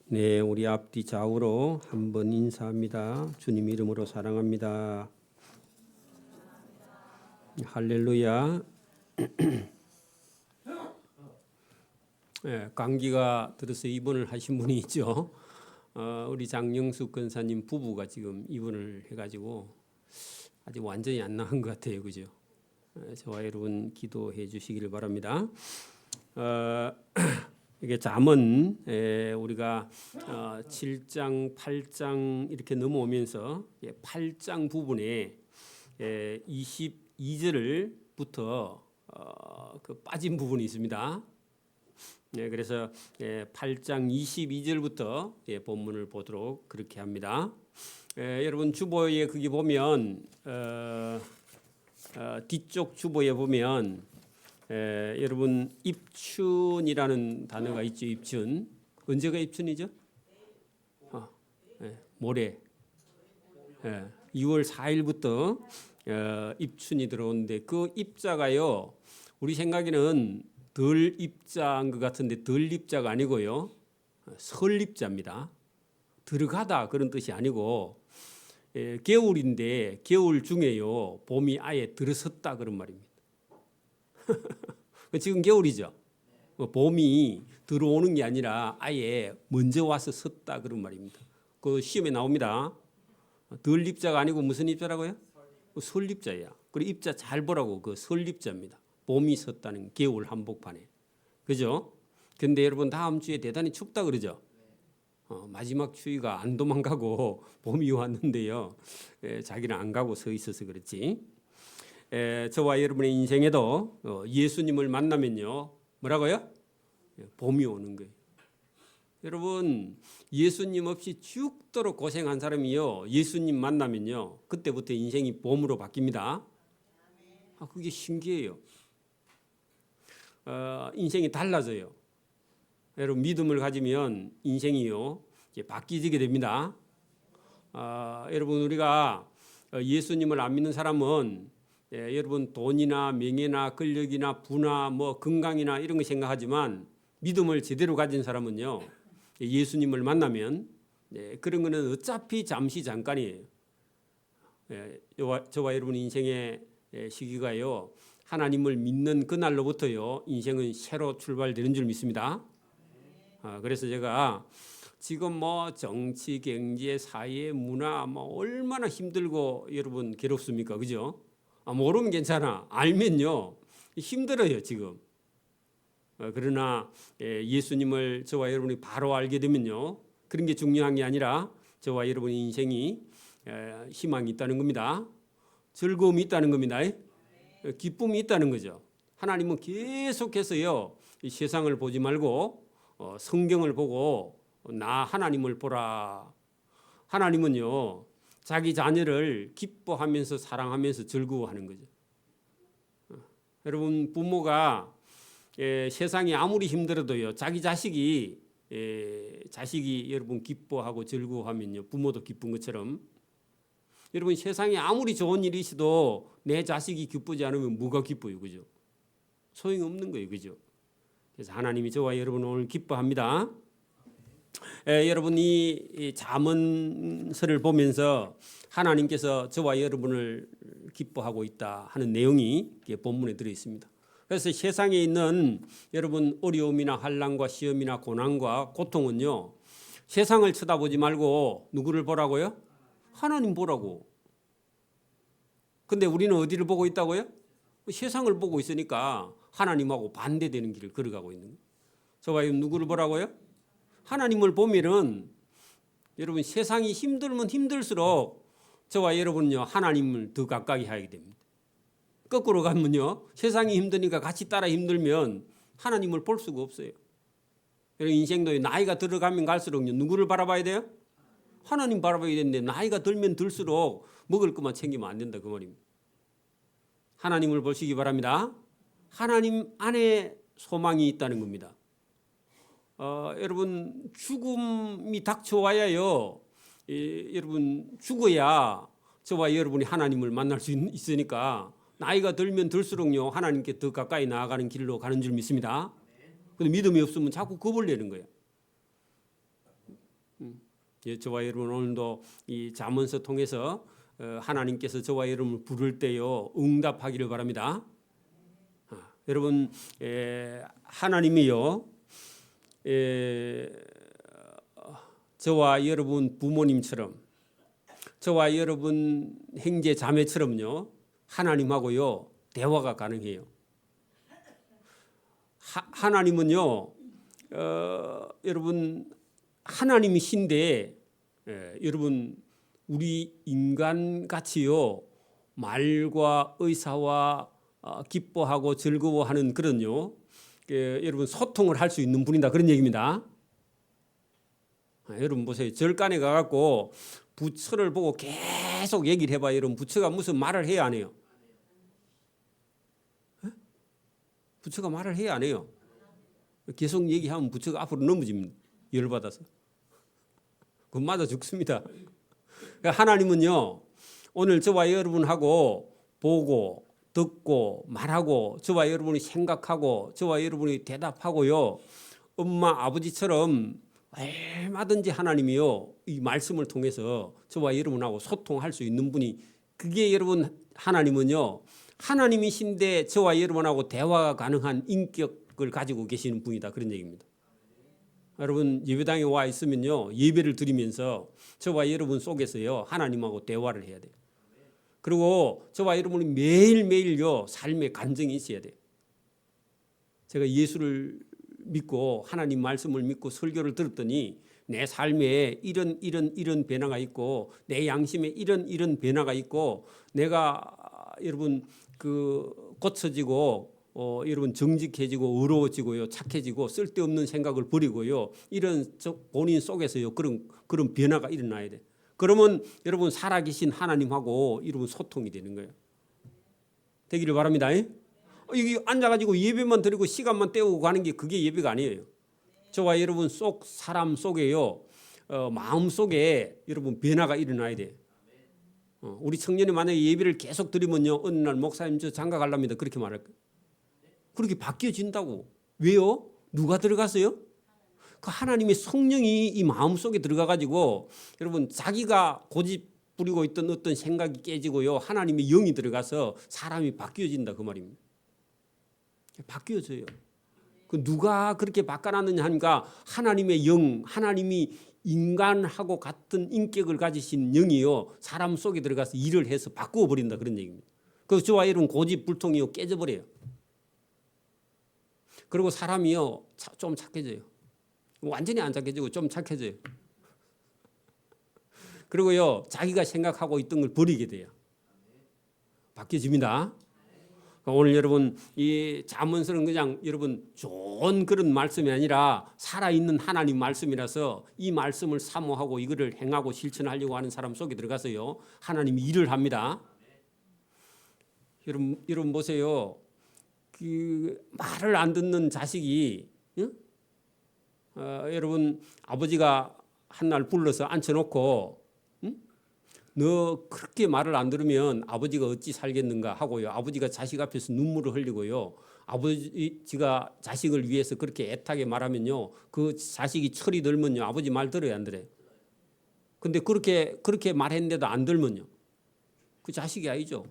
네, 우리 앞뒤 좌우로 한번 인사합니다. 주님 이름으로 사랑합니다. 할렐루야. 네, 감기가 들어서 입원을 하신 분이 있죠. 우리 장영숙 권사님 부부가 지금 입원을 해가지고 아직 완전히 안 나은 것 같아요, 그죠? 저와 여러분 기도해 주시기를 바랍니다. 이게 잠언 우리가 7장, 8장 이렇게 넘어오면서 8장 부분에 22절부터 그 빠진 부분이 있습니다. 그래서 8장 22절부터 본문을 보도록 그렇게 합니다. 여러분 주보에 거기 보면 뒤쪽 주보에 보면 여러분 입춘이라는 단어가 있죠. 입춘. 언제가 입춘이죠? 모레 2월 4일부터 입춘이 들어오는데 그 입자가요 우리 생각에는 덜 입자인 것 같은데 덜 입자가 아니고요 설입자입니다. 들어가다 그런 뜻이 아니고 겨울인데 겨울 중에요 봄이 아예 들어섰다 그런 말입니다. 지금 겨울이죠. 봄이 들어오는 게 아니라 아예 먼저 와서 섰다 그런 말입니다. 그 시험에 나옵니다. 덜 입자가 아니고 무슨 입자라고요? 설입자야. 그리고 입자 잘 보라고 그 설입자입니다. 봄이 섰다는 겨울 한복판에. 그죠? 근데 여러분 다음 주에 대단히 춥다 그러죠? 마지막 추위가 안 도망가고 봄이 왔는데요. 자기는 안 가고 서 있어서 그렇지. 저와 여러분의 인생에도 예수님을 만나면요 뭐라고요? 봄이 오는 거예요. 여러분 예수님 없이 죽도록 고생한 사람이요 예수님 만나면요 그때부터 인생이 봄으로 바뀝니다. 그게 신기해요. 인생이 달라져요. 여러분 믿음을 가지면 인생이요 바뀌게 됩니다. 여러분 우리가 예수님을 안 믿는 사람은 여러분 돈이나 명예나 권력이나 부나 뭐 건강이나 이런 거 생각하지만 믿음을 제대로 가진 사람은요 예수님을 만나면 그런 거는 어차피 잠시 잠깐이에요. 저와 여러분 인생의 시기가요 하나님을 믿는 그날로부터요 인생은 새로 출발되는 줄 믿습니다. 그래서 제가 지금 뭐 정치, 경제, 사회, 문화 뭐 얼마나 힘들고 여러분 괴롭습니까, 그죠? 모르면 괜찮아. 알면요 힘들어요 지금. 그러나 예수님을 저와 여러분이 바로 알게 되면요 그런 게 중요한 게 아니라 저와 여러분의 인생이 희망이 있다는 겁니다. 즐거움이 있다는 겁니다. 기쁨이 있다는 거죠. 하나님은 계속해서요 이 세상을 보지 말고 성경을 보고 나 하나님을 보라. 하나님은요 자기 자녀를 기뻐하면서 사랑하면서 즐거워하는 거죠. 여러분 부모가 세상이 아무리 힘들어도요 자기 자식이 여러분 기뻐하고 즐거워하면요 부모도 기쁜 것처럼 여러분 세상에 아무리 좋은 일이 있어도 내 자식이 기쁘지 않으면 뭐가 기뻐요, 그죠? 소용없는 거예요, 그죠? 그래서 하나님이 저와 여러분 오늘 기뻐합니다. 여러분 이 잠언서를 보면서 하나님께서 저와 여러분을 기뻐하고 있다 하는 내용이 본문에 들어 있습니다. 그래서 세상에 있는 여러분 어려움이나 환난과 시험이나 고난과 고통은요 세상을 쳐다보지 말고 누구를 보라고요? 하나님 보라고. 근데 우리는 어디를 보고 있다고요? 세상을 보고 있으니까 하나님하고 반대되는 길을 걸어가고 있는 거예요. 저와 여러분 누구를 보라고요? 하나님을 보면은 여러분 세상이 힘들면 힘들수록 저와 여러분은요 하나님을 더 가까이 하게 됩니다. 거꾸로 가면요 세상이 힘드니까 같이 따라 힘들면 하나님을 볼 수가 없어요. 여러분 인생도 나이가 들어가면 갈수록 누구를 바라봐야 돼요? 하나님 바라봐야 되는데 나이가 들면 들수록 먹을 것만 챙기면 안 된다 그 말입니다. 하나님을 보시기 바랍니다. 하나님 안에 소망이 있다는 겁니다. 여러분 죽음이 닥쳐와야요. 여러분 죽어야 저와 여러분이 하나님을 만날 수 있으니까 나이가 들면 들수록요 하나님께 더 가까이 나아가는 길로 가는 줄 믿습니다. 근데 믿음이 없으면 자꾸 겁을 내는 거예요. 예, 저와 여러분 오늘도 이 잠언서 통해서 하나님께서 저와 여러분을 부를 때요 응답하기를 바랍니다. 여러분 하나님이요 저와 여러분 부모님처럼 저와 여러분 형제 자매처럼요 하나님하고요 대화가 가능해요. 하나님은요 여러분 하나님이신데 여러분 우리 인간같이요 말과 의사와 기뻐하고 즐거워하는 그런요 여러분 소통을 할 수 있는 분이다 그런 얘기입니다. 여러분 보세요. 절간에 가갖고 부처를 보고 계속 얘기를 해봐요. 여러분 부처가 무슨 말을 해야 안 해요? 부처가 말을 해야 안 해요? 계속 얘기하면 부처가 앞으로 넘어집니다. 열받아서. 그건 맞아 죽습니다. 하나님은요 오늘 저와 여러분하고 보고 듣고 말하고 저와 여러분이 생각하고 저와 여러분이 대답하고요 엄마 아버지처럼 얼마든지 하나님이요 이 말씀을 통해서 저와 여러분하고 소통할 수 있는 분이 그게 여러분 하나님은요 하나님이신데 저와 여러분하고 대화가 가능한 인격을 가지고 계시는 분이다 그런 얘기입니다. 여러분 예배당에 와 있으면요 예배를 드리면서 저와 여러분 속에서요 하나님하고 대화를 해야 돼요. 그리고 저와 여러분이 매일매일요 삶의 간증이 있어야 돼요. 제가 예수를 믿고 하나님 말씀을 믿고 설교를 들었더니 내 삶에 이런 변화가 있고 내 양심에 이런 변화가 있고 내가 여러분 고쳐지고 여러분 정직해지고 의로워지고요 착해지고 쓸데없는 생각을 버리고요 이런 본인 속에서요 그런 변화가 일어나야 돼. 그러면 여러분 살아계신 하나님하고 여러분 소통이 되는 거예요. 되기를 바랍니다. 여기 앉아가지고 예배만 드리고 시간만 때우고 가는 게 그게 예배가 아니에요. 저와 여러분 사람 속에요 마음 속에 여러분 변화가 일어나야 돼. 우리 청년이 만약에 예배를 계속 드리면요 어느 날 목사님 저 장가 갈랍니다 그렇게 말할 거예요. 그렇게 바뀌어진다고. 왜요? 누가 들어갔어요? 그 하나님의 성령이 이 마음 속에 들어가 가지고 여러분 자기가 고집 부리고 있던 어떤 생각이 깨지고요 하나님의 영이 들어가서 사람이 바뀌어진다 그 말입니다. 바뀌어져요. 그 누가 그렇게 바꿔놨느냐 하니까 하나님의 영, 하나님이 인간하고 같은 인격을 가지신 영이요 사람 속에 들어가서 일을 해서 바꾸어 버린다 그런 얘기입니다. 그래서 저와 여러분 고집 불통이요 깨져버려요. 그리고 사람이요 좀 착해져요. 완전히 안 착해지고 좀 착해져요. 그리고요 자기가 생각하고 있던 걸 버리게 돼요. 바뀌어집니다. 오늘 여러분 이 잠언서는 그냥 여러분 좋은 그런 말씀이 아니라 살아있는 하나님 말씀이라서 이 말씀을 사모하고 이거를 행하고 실천하려고 하는 사람 속에 들어가서요 하나님이 일을 합니다. 여러분 보세요. 그 말을 안 듣는 자식이 여러분 아버지가 한날 불러서 앉혀놓고 너 그렇게 말을 안 들으면 아버지가 어찌 살겠는가 하고요. 아버지가 자식 앞에서 눈물을 흘리고요. 아버지가 자식을 위해서 그렇게 애타게 말하면요. 그 자식이 철이 들면요. 아버지 말 들어야 안 들어요. 근데 그렇게 말했는데도 안 들면요. 그 자식이 아니죠.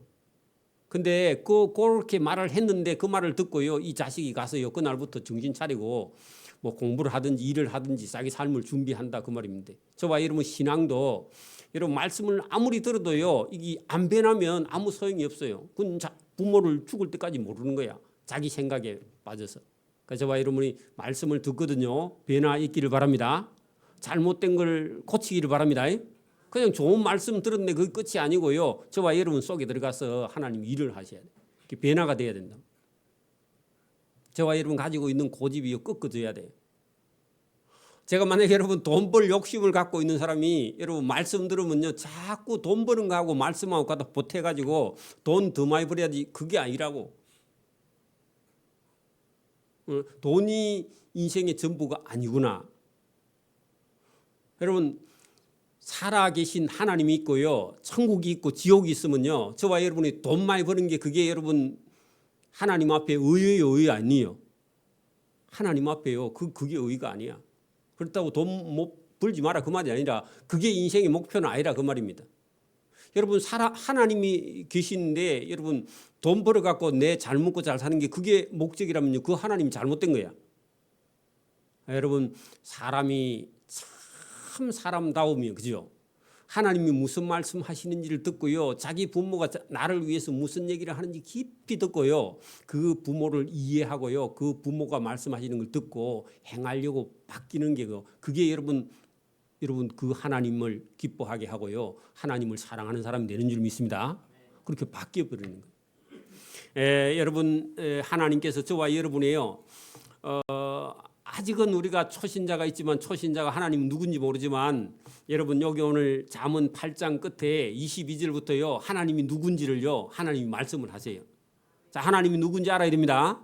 근데 그렇게 말을 했는데 그 말을 듣고요. 이 자식이 가서요. 그날부터 정신 차리고 뭐 공부를 하든지 일을 하든지 자기 삶을 준비한다 그 말입니다. 저와 여러분 신앙도 여러분 말씀을 아무리 들어도요. 이게 안 변하면 아무 소용이 없어요. 그건 부모를 죽을 때까지 모르는 거야. 자기 생각에 빠져서. 그래서 저와 여러분이 말씀을 듣거든요. 변화 있기를 바랍니다. 잘못된 걸 고치기를 바랍니다. 그냥 좋은 말씀 들었는데 그게 끝이 아니고요. 저와 여러분 속에 들어가서 하나님 일을 하셔야 돼요. 변화가 돼야 된다. 저와 여러분 가지고 있는 고집이 꺾어져야 돼요. 제가 만약에 여러분 돈 벌 욕심을 갖고 있는 사람이 여러분 말씀 들으면요. 자꾸 돈 버는 거하고 말씀하고 갖다 보태가지고 돈 더 많이 벌어야지 그게 아니라고. 돈이 인생의 전부가 아니구나. 여러분 살아계신 하나님이 있고요. 천국이 있고 지옥이 있으면요. 저와 여러분이 돈 많이 버는 게 그게 여러분 하나님 앞에 의의 아니에요. 하나님 앞에요. 그게 의의가 아니야. 그렇다고 돈 못 벌지 마라 그 말이 아니라 그게 인생의 목표는 아니라 그 말입니다. 여러분 하나님이 계시는데 여러분 돈 벌어갖고 내 잘 먹고 잘 사는 게 그게 목적이라면요. 그 하나님이 잘못된 거야. 여러분 사람이 참 사람다우면 그죠? 하나님이 무슨 말씀 하시는지를 듣고요. 자기 부모가 나를 위해서 무슨 얘기를 하는지 깊이 듣고요. 그 부모를 이해하고요. 그 부모가 말씀하시는 걸 듣고 행하려고 바뀌는 게 그게 여러분 그 하나님을 기뻐하게 하고요. 하나님을 사랑하는 사람이 되는 줄 믿습니다. 그렇게 바뀌어 버리는 거예요. 여러분 하나님께서 저와 여러분이요. 아직은 우리가 초신자가 있지만 초신자가 하나님 누군지 모르지만 여러분 여기 오늘 잠언 8장 끝에 22절부터요. 하나님이 누군지를요. 하나님이 말씀을 하세요. 자, 하나님이 누군지 알아야 됩니다.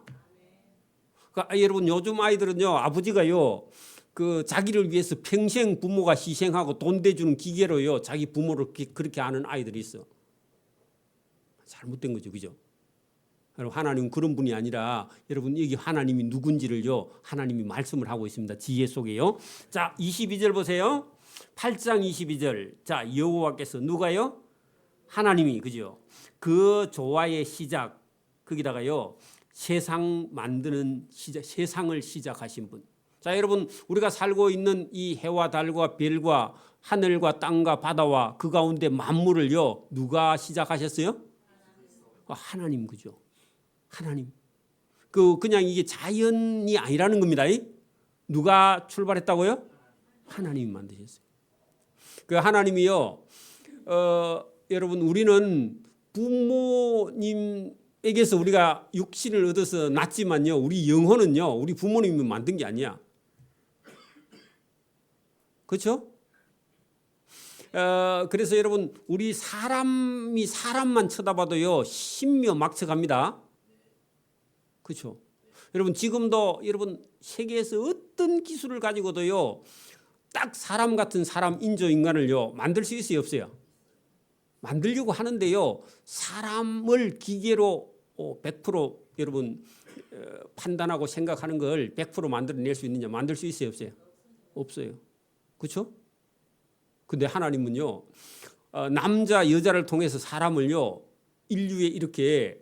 그러니까 여러분 요즘 아이들은요. 아버지가요. 그 자기를 위해서 평생 부모가 희생하고 돈 대주는 기계로요. 자기 부모를 그렇게 아는 아이들이 있어. 잘못된 거죠. 그죠? 하나님은 그런 분이 아니라 여러분 여기 하나님이 누군지를요. 하나님이 말씀을 하고 있습니다. 지혜 속에요. 자, 22절 보세요. 8장 22절. 자, 여호와께서 누가요? 하나님이 그죠? 그 조화의 시작 거기다가요. 세상 만드는 시작, 세상을 시작하신 분. 자, 여러분 우리가 살고 있는 이 해와 달과 별과 하늘과 땅과 바다와 그 가운데 만물을요. 누가 시작하셨어요? 하나님 그죠? 하나님. 그냥 이게 자연이 아니라는 겁니다. 누가 출발했다고요? 하나님이 만드셨어요. 그 하나님이요. 여러분 우리는 부모님에게서 우리가 육신을 얻어서 낳지만요. 우리 영혼은요. 우리 부모님이 만든 게 아니야. 그렇죠? 그래서 여러분 우리 사람이 사람만 쳐다봐도요. 신묘 막측합니다. 그렇죠? 여러분 지금도 여러분 세계에서 어떤 기술을 가지고도요. 딱 사람 같은 사람 인조인간을요. 만들 수 있어요? 없어요? 만들려고 하는데요. 사람을 기계로 100% 여러분 판단하고 생각하는 걸 100% 만들어낼 수 있느냐? 만들 수 있어요? 없어요? 없어요. 그렇죠? 근데 하나님은요. 남자 여자를 통해서 사람을요. 인류에 이렇게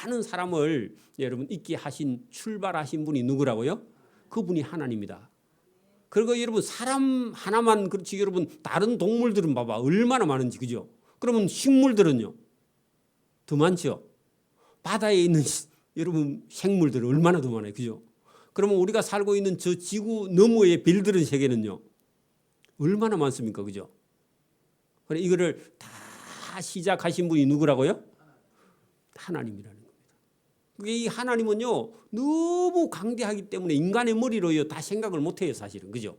많은 사람을 여러분 있게 하신 출발하신 분이 누구라고요? 그분이 하나님이다. 그리고 여러분 사람 하나만 그렇지 여러분 다른 동물들은 봐봐 얼마나 많은지 그죠? 그러면 식물들은요 더 많죠. 바다에 있는 여러분 생물들은 얼마나 더 많아요, 그죠? 그러면 우리가 살고 있는 저 지구 너머의 별들은 세계는요 얼마나 많습니까, 그죠? 그래 이거를 다 시작하신 분이 누구라고요? 하나님이라는 겁니다. 이 하나님은요 너무 강대하기 때문에 인간의 머리로요 다 생각을 못해요 사실은 그죠?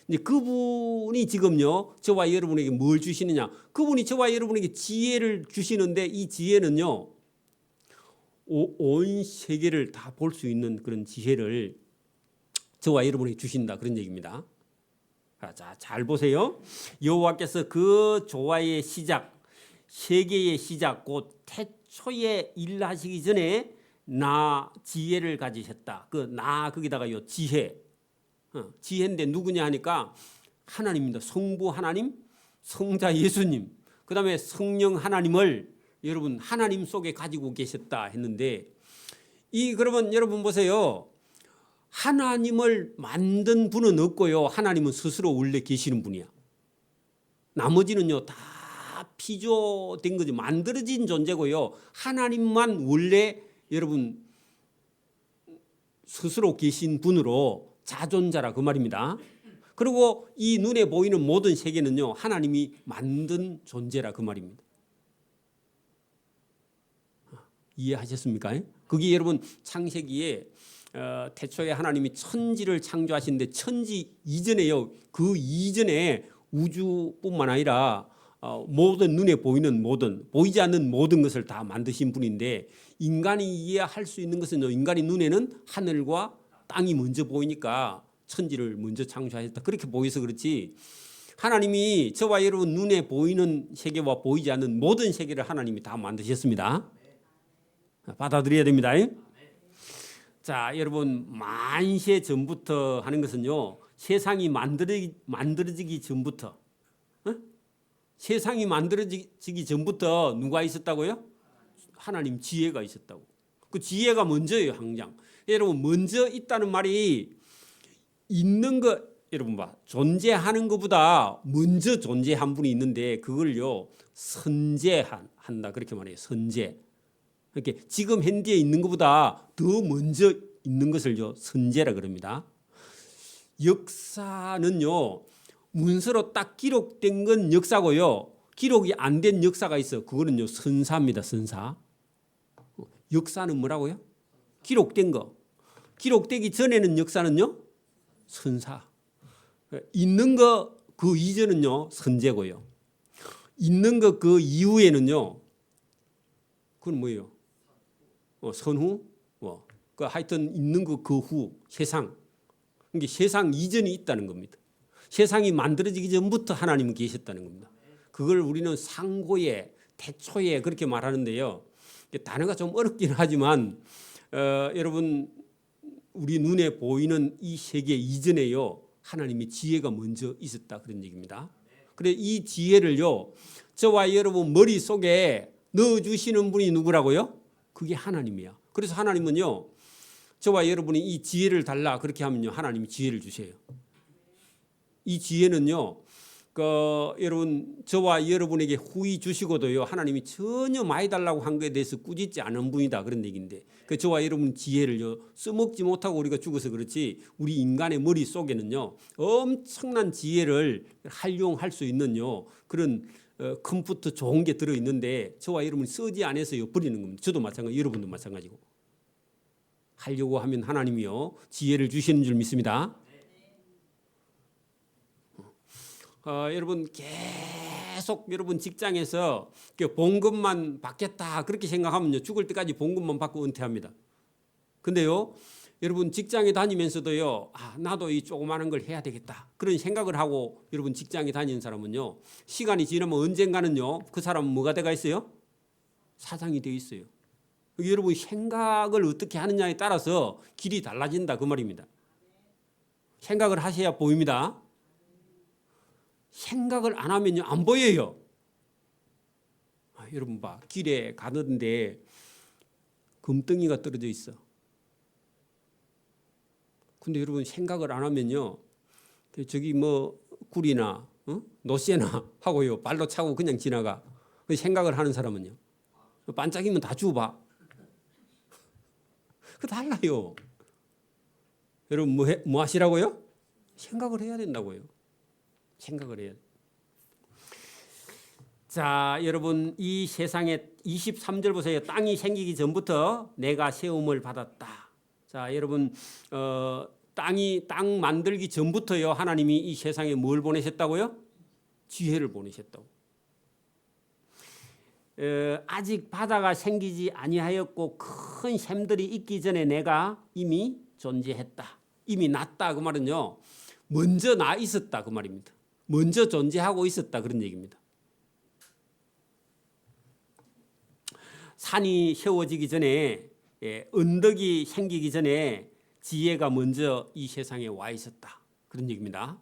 근데 그분이 지금요 저와 여러분에게 뭘 주시느냐? 그분이 저와 여러분에게 지혜를 주시는데 이 지혜는요 온 세계를 다 볼 수 있는 그런 지혜를 저와 여러분에게 주신다 그런 얘기입니다. 자, 잘 보세요. 여호와께서 그 조화의 시작, 세계의 시작, 곧 태초에 일하시기 전에 나 지혜를 가지셨다. 그 나 거기다가요 지혜. 지혜인데 누구냐 하니까 하나님입니다. 성부 하나님, 성자 예수님, 그다음에 성령 하나님을 여러분 하나님 속에 가지고 계셨다 했는데 그러면 여러분 보세요. 하나님을 만든 분은 없고요. 하나님은 스스로 원래 계시는 분이야. 나머지는요 다 피조된 거지 만들어진 존재고요. 하나님만 원래 여러분 스스로 계신 분으로 자존자라 그 말입니다. 그리고 이 눈에 보이는 모든 세계는요 하나님이 만든 존재라 그 말입니다. 이해하셨습니까? 그게 여러분 창세기에 태초에 하나님이 천지를 창조하시는데 천지 이전에요. 그 이전에 우주뿐만 아니라 모든 눈에 보이는 모든 보이지 않는 모든 것을 다 만드신 분인데 인간이 이해할 수 있는 것은 인간의 눈에는 하늘과 땅이 먼저 보이니까 천지를 먼저 창조하셨다. 그렇게 보여서 그렇지 하나님이 저와 여러분 눈에 보이는 세계와 보이지 않는 모든 세계를 하나님이 다 만드셨습니다. 받아들여야 됩니다. 자, 여러분 만세 전부터 하는 것은요 세상이 만들어지기 전부터, 세상이 만들어지기 전부터 누가 있었다고요? 하나님 지혜가 있었다고. 그 지혜가 먼저예요, 항상. 여러분, 먼저 있다는 말이 있는 거, 여러분 봐, 존재하는 것보다 먼저 존재한 분이 있는데 그걸요 선재한다 그렇게 말해요. 선재. 이렇게 지금 현재에 있는 것보다 더 먼저 있는 것을요 선재라 그럽니다. 역사는요 문서로 딱 기록된 건 역사고요. 기록이 안 된 역사가 있어. 그거는요 선사입니다. 선사. 역사는 뭐라고요? 기록된 거. 기록되기 전에는 역사는요 선사. 있는 거 그 이전은요 선제고요. 있는 거 그 이후에는요 그건 뭐예요? 선후. 그 하여튼 있는 거 그 후 세상. 이게 세상 이전이 있다는 겁니다. 세상이 만들어지기 전부터 하나님은 계셨다는 겁니다. 그걸 우리는 상고에 태초에 그렇게 말하는데요. 단어가 좀 어렵긴 하지만 여러분 우리 눈에 보이는 이 세계 이전에요 하나님의 지혜가 먼저 있었다 그런 얘기입니다. 그래 이 지혜를요 저와 여러분 머릿속에 넣어주시는 분이 누구라고요? 그게 하나님이야. 그래서 하나님은요 저와 여러분이 이 지혜를 달라 그렇게 하면요 하나님이 지혜를 주세요. 이 지혜는요 여러분 저와 여러분에게 후히 주시고도요 하나님이 전혀 많이 달라고 한 것에 대해서 꾸짖지 않은 분이다 그런 얘기인데 저와 여러분 지혜를요 써먹지 못하고 우리가 죽어서 그렇지 우리 인간의 머릿속에는요 엄청난 지혜를 활용할 수 있는요 그런 컴퓨터 좋은 게 들어있는데 저와 여러분이 쓰지 않아서요 버리는 겁니다. 저도 마찬가지 여러분도 마찬가지고 하려고 하면 하나님이요 지혜를 주시는 줄 믿습니다. 여러분 계속 여러분 직장에서 봉급만 받겠다 그렇게 생각하면요 죽을 때까지 봉급만 받고 은퇴합니다. 근데요 여러분 직장에 다니면서도요 나도 이 조그마한 걸 해야 되겠다 그런 생각을 하고 여러분 직장에 다니는 사람은요 시간이 지나면 언젠가는요 그 사람은 뭐가 돼가 있어요? 사장이 돼 있어요. 여러분 생각을 어떻게 하느냐에 따라서 길이 달라진다 그 말입니다. 생각을 하셔야 보입니다. 생각을 안 하면요 안 보여요. 여러분 봐 길에 가는데 금덩이가 떨어져 있어. 근데 여러분 생각을 안 하면요 저기 뭐 굴이나 노새나 하고요 발로 차고 그냥 지나가. 생각을 하는 사람은요 반짝이면 다 주워봐. 그 달라요. 여러분 뭐 하시라고요? 생각을 해야 된다고요. 생각을 해야 돼. 자, 여러분 이 세상에 23절 보세요. 땅이 생기기 전부터 내가 세움을 받았다. 자, 여러분 땅 만들기 전부터요 하나님이 이 세상에 뭘 보내셨다고요? 지혜를 보내셨다고. 아직 바다가 생기지 아니하였고 큰 샘들이 있기 전에 내가 이미 존재했다. 이미 났다 그 말은요 먼저 나 있었다 그 말입니다. 먼저 존재하고 있었다 그런 얘기입니다. 산이 세워지기 전에 언덕이 생기기 전에 지혜가 먼저 이 세상에 와 있었다 그런 얘기입니다.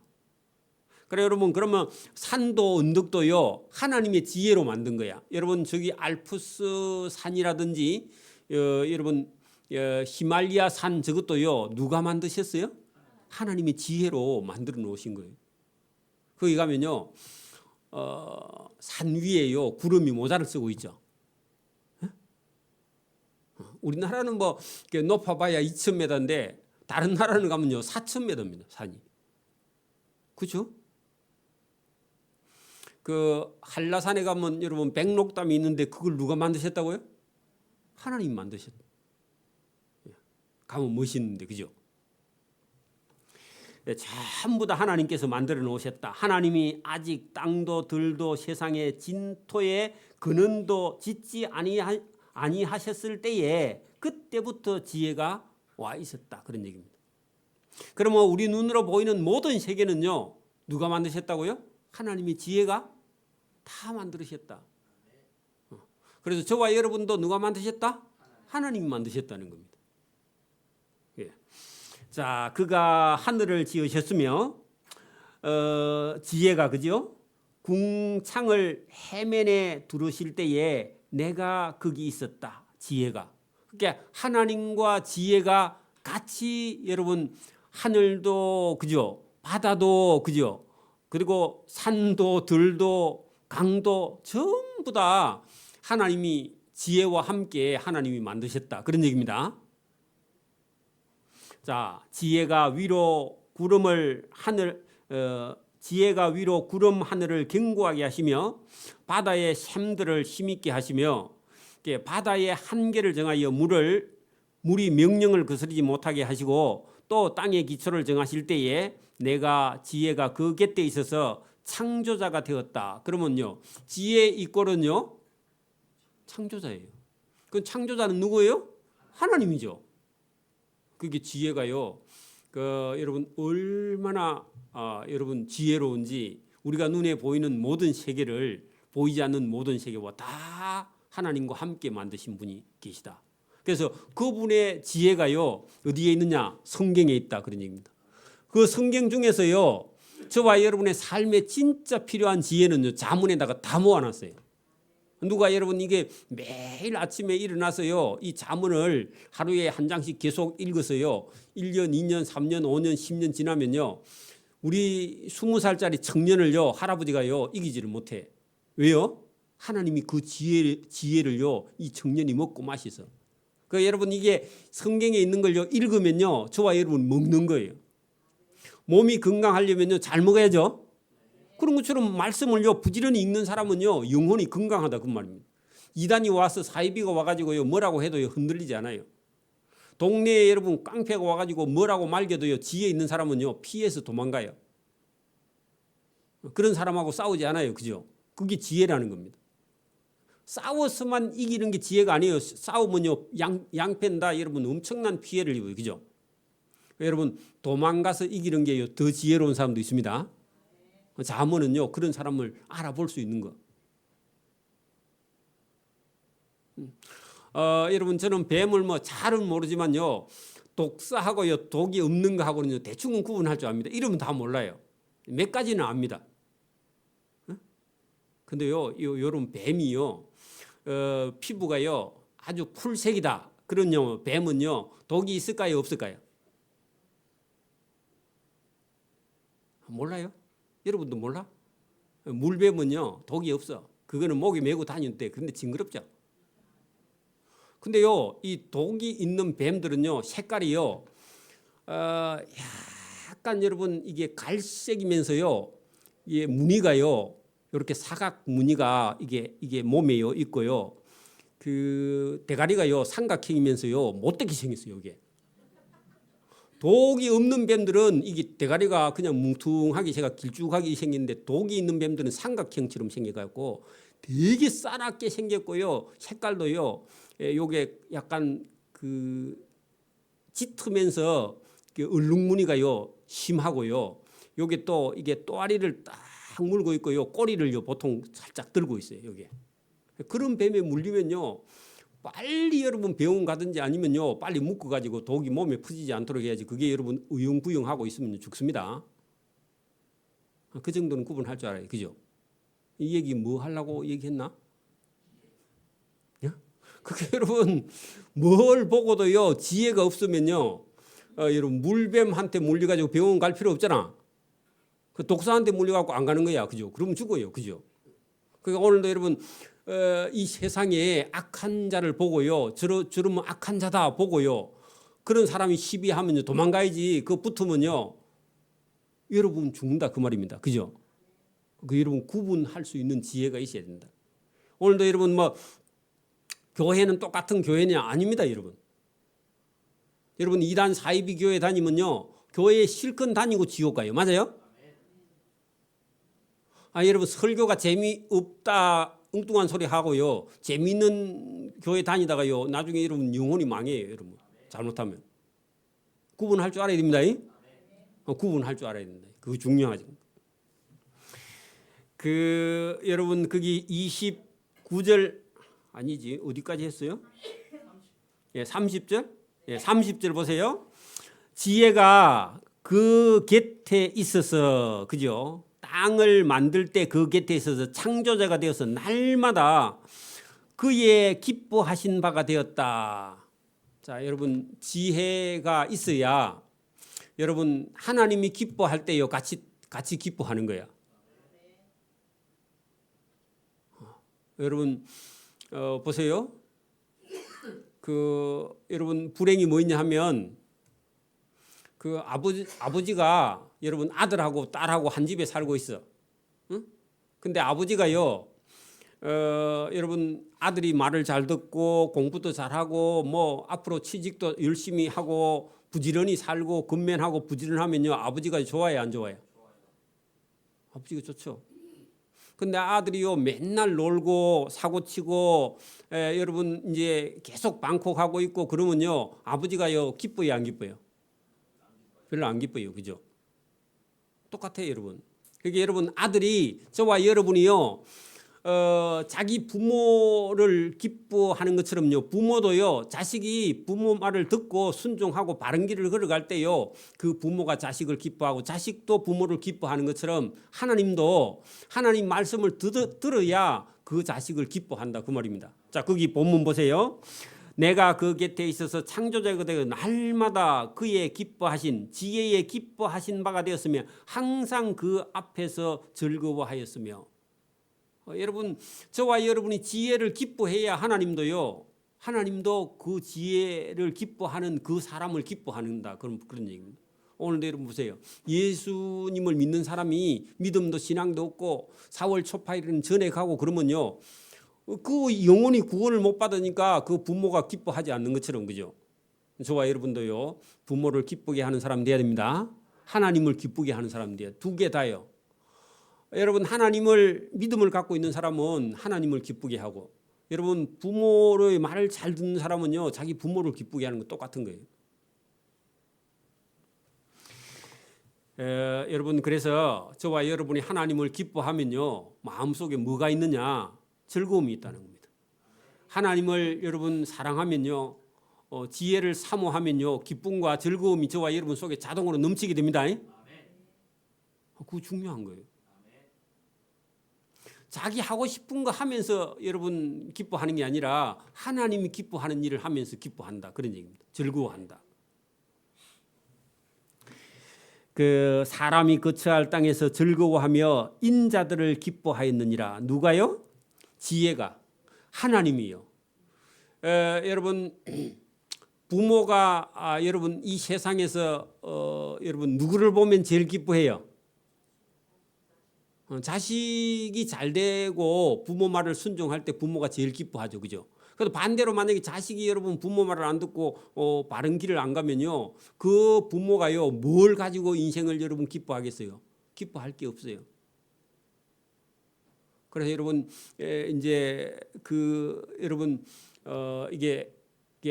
그래 여러분 그러면 산도 언덕도요 하나님의 지혜로 만든 거야. 여러분 저기 알프스 산이라든지 여러분 히말리아 산 저것도요 누가 만드셨어요? 하나님의 지혜로 만들어 놓으신 거예요. 거기 가면요 산 위에요 구름이 모자를 쓰고 있죠. 우리나라는 뭐 높아봐야 2,000m인데 다른 나라는 가면요 4,000m입니다 산이. 그렇죠? 그 한라산에 가면 여러분 백록담이 있는데 그걸 누가 만드셨다고요? 하나님 만드셨다. 가면 멋있는데 그죠? 전부 다 하나님께서 만들어 놓으셨다. 하나님이 아직 땅도 들도 세상의 진토에 근원도 짓지 아니하셨을 때에 그때부터 지혜가 와 있었다 그런 얘기입니다. 그러면 우리 눈으로 보이는 모든 세계는요 누가 만드셨다고요? 하나님의 지혜가 다 만드셨다. 그래서 저와 여러분도 누가 만드셨다? 하나님이 만드셨다는 겁니다. 자, 그가 하늘을 지으셨으며 지혜가 그죠? 궁창을 해면에 두르실 때에 내가 거기 있었다. 지혜가. 그러니까 하나님과 지혜가 같이 여러분 하늘도 그죠? 바다도 그죠? 그리고 산도 들도 강도 전부 다 하나님이 지혜와 함께 하나님이 만드셨다. 그런 얘기입니다. 자, 지혜가 위로 구름 하늘을 견고하게 하시며 바다의 샘들을 힘있게 하시며 바다의 한계를 정하여 물이 명령을 거스르지 못하게 하시고 또 땅의 기초를 정하실 때에 내가 지혜가 그 곁에 있어서 창조자가 되었다. 그러면요, 지혜 이꼴은요 창조자예요. 그 창조자는 누구예요? 하나님이죠. 그게 지혜가요. 여러분 얼마나 여러분 지혜로운지 우리가 눈에 보이는 모든 세계를 보이지 않는 모든 세계와 다 하나님과 함께 만드신 분이 계시다. 그래서 그분의 지혜가요 어디에 있느냐? 성경에 있다 그런 얘기입니다. 그 성경 중에서요 저와 여러분의 삶에 진짜 필요한 지혜는요 자문에다가 다 모아놨어요. 누가 여러분 이게 매일 아침에 일어나서요 이 자문을 하루에 한 장씩 계속 읽어서요 1년, 2년, 3년, 5년, 10년 지나면요 우리 20살짜리 청년을요 할아버지가요 이기지를 못해. 왜요? 하나님이 그 지혜를요 이 청년이 먹고 마셔서. 여러분 이게 성경에 있는 걸요 읽으면요 저와 여러분 먹는 거예요. 몸이 건강하려면요 잘 먹어야죠. 그런 것처럼 말씀을요 부지런히 읽는 사람은요 영혼이 건강하다 그 말입니다. 이단이 와서 사이비가 와가지고요 뭐라고 해도요 흔들리지 않아요. 동네에 여러분 깡패가 와가지고 뭐라고 말겨도요 지혜 있는 사람은요 피해서 도망가요. 그런 사람하고 싸우지 않아요. 그죠? 그게 지혜라는 겁니다. 싸워서만 이기는 게 지혜가 아니에요. 싸우면요 양패다 여러분 엄청난 피해를 입어요. 그죠? 여러분 도망가서 이기는 게 더 지혜로운 사람도 있습니다. 자문은요 그런 사람을 알아볼 수 있는 거. 여러분 저는 뱀을 뭐 잘은 모르지만요 독사하고요 독이 없는 거하고는요 대충은 구분할 줄 압니다. 이러면 다 몰라요. 몇 가지는 압니다. 근데요 요런 뱀이요 피부가요 아주 풀색이다. 그런 뱀은요 독이 있을까요 없을까요? 몰라요? 여러분도 몰라? 물뱀은요 독이 없어. 그거는 목에 메고 다니는데 그런데 징그럽죠. 근데요 이 독이 있는 뱀들은요 색깔이요 약간 여러분 이게 갈색이면서요 이게 무늬가요 이렇게 사각 무늬가 이게 몸에요 있고요 그 대가리가요 삼각형이면서요 못되게 생겼어요. 이게 독이 없는 뱀들은 이게 대가리가 그냥 뭉퉁하게 제가 길쭉하게 생겼는데 독이 있는 뱀들은 삼각형처럼 생겨갖고 되게 싸납게 생겼고요. 색깔도요. 요게 약간 그 짙으면서 얼룩무늬가요 심하고요. 요게 또 이게 또아리를 딱 물고 있고요. 꼬리를요 보통 살짝 들고 있어요. 요게 그런 뱀에 물리면요. 빨리 여러분 병원 가든지 아니면요 빨리 묶어가지고 독이 몸에 퍼지지 않도록 해야지. 그게 여러분 우영부영하고 있으면 죽습니다. 그 정도는 구분할 줄 알아요. 그죠? 이 얘기 뭐 하려고 얘기했나? 그게 여러분 뭘 보고도요 지혜가 없으면요 여러분 물뱀한테 물려가지고 병원 갈 필요 없잖아. 그 독사한테 물려갖고 안 가는 거야. 그죠? 그러면 죽어요. 그죠? 그러니까 오늘도 여러분 이 세상에 악한 자를 보고요. 저러면 악한 자다 보고요. 그런 사람이 시비하면 도망가야지. 그거 붙으면요. 여러분 죽는다 그 말입니다. 그죠? 그 여러분 구분할 수 있는 지혜가 있어야 된다. 오늘도 여러분 뭐 교회는 똑같은 교회냐? 아닙니다. 여러분. 여러분 이단 사이비 교회 다니면요. 교회에 실컷 다니고 지옥 가요. 맞아요? 여러분 설교가 재미없다 엉뚱한 소리 하고요. 재미있는 교회 다니다가요. 나중에 여러분 영혼이 망해요. 여러분 잘못하면. 구분할 줄 알아야 됩니다. 구분할 줄 알아야 된다. 그거 중요하죠. 여러분 거기 29절 아니지 어디까지 했어요? 30절? 30절 보세요. 지혜가 그 곁에 있어서 그죠? 땅을 만들 때 그 곁에 있어서 창조자가 되어서 날마다 그의 기뻐하신 바가 되었다. 자, 여러분 지혜가 있어야 여러분 하나님이 기뻐할 때요 같이 기뻐하는 거야. 여러분 보세요. 여러분 불행이 뭐 있냐 하면 그 아버지가 여러분 아들하고 딸하고 한 집에 살고 있어. 응? 근데 아버지가요. 여러분 아들이 말을 잘 듣고 공부도 잘하고 뭐 앞으로 취직도 열심히 하고 부지런히 살고 근면하고 부지런하면요 아버지가 좋아요 안 좋아요? 아버지가 좋죠. 근데 아들이요 맨날 놀고 사고치고 여러분 이제 계속 방콕하고 있고 그러면요 아버지가요 기뻐요 안 기뻐요? 별로 안 기뻐요, 그죠? 똑같아요, 여러분. 그게 여러분 아들이 저와 여러분이요 자기 부모를 기뻐하는 것처럼요 부모도요 자식이 부모 말을 듣고 순종하고 바른 길을 걸어갈 때요 그 부모가 자식을 기뻐하고 자식도 부모를 기뻐하는 것처럼 하나님도 하나님 말씀을 들어야 그 자식을 기뻐한다 그 말입니다. 자, 거기 본문 보세요. 내가 그 곁에 있어서 창조자가 되어 날마다 그의 기뻐하신 지혜의 기뻐하신 바가 되었으며 항상 그 앞에서 즐거워하였으며 여러분 저와 여러분이 지혜를 기뻐해야 하나님도요 하나님도 그 지혜를 기뻐하는 그 사람을 기뻐한다 그런 얘기입니다. 오늘도 여러분 보세요. 예수님을 믿는 사람이 믿음도 신앙도 없고 4월 초파일은 전에 가고 그러면요 그 영혼이 구원을 못 받으니까 그 부모가 기뻐하지 않는 것처럼 그죠? 저와 여러분도요 부모를 기쁘게 하는 사람 돼야 됩니다. 하나님을 기쁘게 하는 사람 돼야 두 개 다요. 여러분 하나님을 믿음을 갖고 있는 사람은 하나님을 기쁘게 하고 여러분 부모의 말을 잘 듣는 사람은요 자기 부모를 기쁘게 하는 거 똑같은 거예요. 여러분 그래서 저와 여러분이 하나님을 기뻐하면요 마음속에 뭐가 있느냐 즐거움이 있다는 겁니다. 하나님을 여러분 사랑하면요 지혜를 사모하면요 기쁨과 즐거움이 저와 여러분 속에 자동으로 넘치게 됩니다. 그거 중요한 거예요. 자기 하고 싶은 거 하면서 여러분 기뻐하는 게 아니라 하나님이 기뻐하는 일을 하면서 기뻐한다 그런 얘기입니다. 즐거워한다. 그 사람이 거처할 땅에서 즐거워하며 인자들을 기뻐하였느니라. 누가요? 지혜가 하나님이요. 여러분 부모가 여러분 이 세상에서 여러분 누구를 보면 제일 기뻐해요? 자식이 잘 되고 부모 말을 순종할 때 부모가 제일 기뻐하죠, 그죠? 그래도 반대로 만약에 자식이 여러분 부모 말을 안 듣고 바른 길을 안 가면요, 그 부모가요 뭘 가지고 인생을 여러분 기뻐하겠어요? 기뻐할 게 없어요. 그래서 여러분 이제 여러분 이게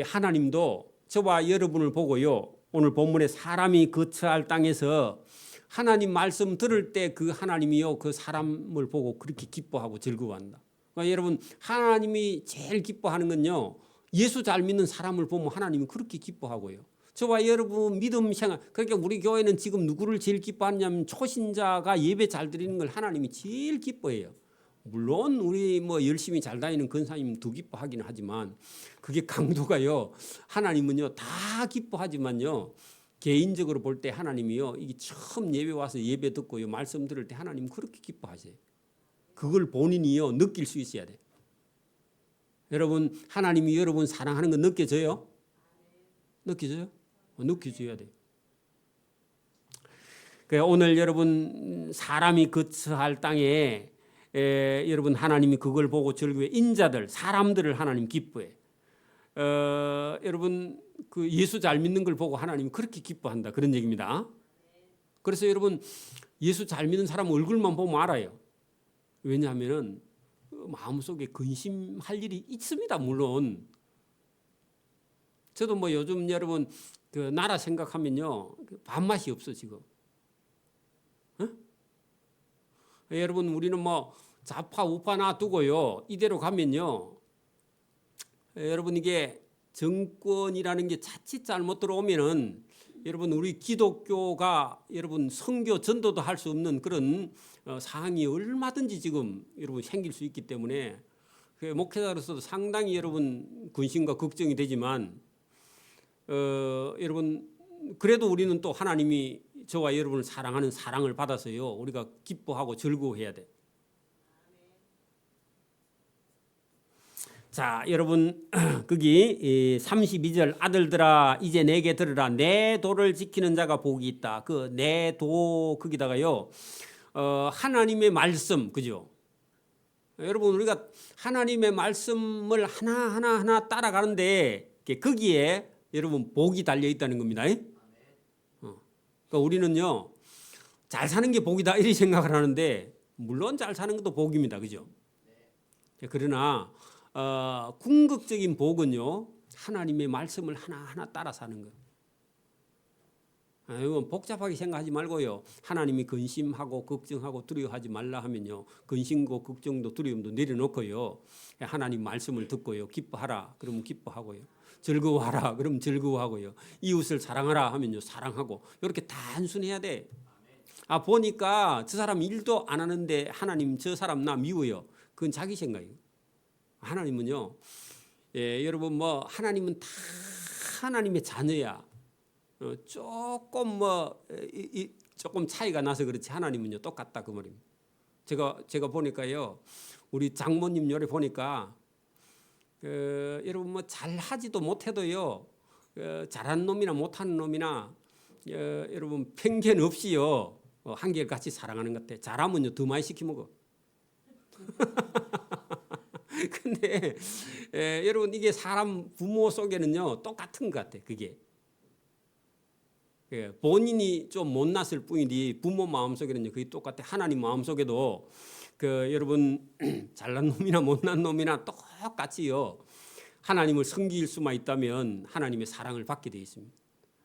하나님도 저와 여러분을 보고요, 오늘 본문에 사람이 거처할 땅에서 하나님 말씀 들을 때 그 하나님이요 그 사람을 보고 그렇게 기뻐하고 즐거워한다. 그러니까 여러분 하나님이 제일 기뻐하는 건요 예수 잘 믿는 사람을 보면 하나님이 그렇게 기뻐하고요. 저와 여러분 믿음 생활 그러니까 우리 교회는 지금 누구를 제일 기뻐하냐면 초신자가 예배 잘 드리는 걸 하나님이 제일 기뻐해요. 물론 우리 뭐 열심히 잘 다니는 권사님 더 기뻐하기는 하지만 그게 강도가요 하나님은요 다 기뻐하지만요 개인적으로 볼 때 하나님이요 이게 처음 예배 와서 예배 듣고요 말씀 들을 때 하나님 그렇게 기뻐하세요. 그걸 본인이요 느낄 수 있어야 돼. 여러분 하나님이 여러분 사랑하는 거 느껴져요? 느껴져요? 느껴져야 돼. 그래서 오늘 여러분 사람이 거처할 땅에 여러분 하나님이 그걸 보고 즐거워해. 인자들 사람들을 하나님 기뻐해. 여러분 그 예수 잘 믿는 걸 보고 하나님이 그렇게 기뻐한다 그런 얘기입니다. 그래서 여러분 예수 잘 믿는 사람 얼굴만 보면 알아요. 왜냐하면은 마음속에 근심할 일이 있습니다. 물론 저도 뭐 요즘 여러분 그 나라 생각하면요 밥맛이 없어 지금. 여러분 우리는 뭐 좌파 우파 놔두고요 이대로 가면요 여러분 이게 정권이라는 게 자칫 잘못 들어오면은 여러분 우리 기독교가 여러분 선교 전도도 할 수 없는 그런 상황이 얼마든지 지금 여러분 생길 수 있기 때문에 목회자로서도 상당히 여러분 근심과 걱정이 되지만 여러분 그래도 우리는 또 하나님이 저와 여러분을 사랑하는 사랑을 받아서요 우리가 기뻐하고 즐거워해야 돼. 자, 여러분 거기 32절 아들들아 이제 내게 들으라 내 도를 지키는 자가 복이 있다. 그 내 도 거기다가요 하나님의 말씀 그죠? 여러분 우리가 하나님의 말씀을 하나 따라가는데 거기에 여러분 복이 달려 있다는 겁니다. 그러니까 우리는요 잘 사는 게 복이다 이렇게 생각을 하는데 물론 잘 사는 것도 복입니다, 그죠? 그러나 궁극적인 복은요 하나님의 말씀을 하나하나 따라 사는 거예요. 이건 복잡하게 생각하지 말고요 하나님이 근심하고 걱정하고 두려워하지 말라 하면요 근심도 걱정도 두려움도 내려놓고요 하나님 말씀을 듣고요 기뻐하라 그러면 기뻐하고요 즐거워하라 그러면 즐거워하고요 이웃을 사랑하라 하면요 사랑하고 이렇게 단순해야 돼. 보니까 저 사람 일도 안 하는데 하나님 저 사람 나 미워요. 그건 자기 생각이에요. 하나님은요, 여러분 하나님은 다 하나님의 자녀야. 조금 조금 차이가 나서 그렇지 하나님은요 똑같다 그 말입니다. 제가 보니까요 우리 장모님 요래 보니까 여러분 잘하지도 못해도요 잘하는 놈이나 못하는 놈이나 여러분 편견 없이요 한결같이 사랑하는 것 같아. 잘하면요 더 많이 시켜 먹어. 근데 여러분 이게 사람 부모 속에는요 똑같은 것 같아. 그게 본인이 좀 못났을 뿐이지 부모 마음속에는요 그게 똑같아. 하나님 마음속에도 여러분 잘난 놈이나 못난 놈이나 똑같이요 하나님을 섬길 수만 있다면 하나님의 사랑을 받게 되어 있습니다.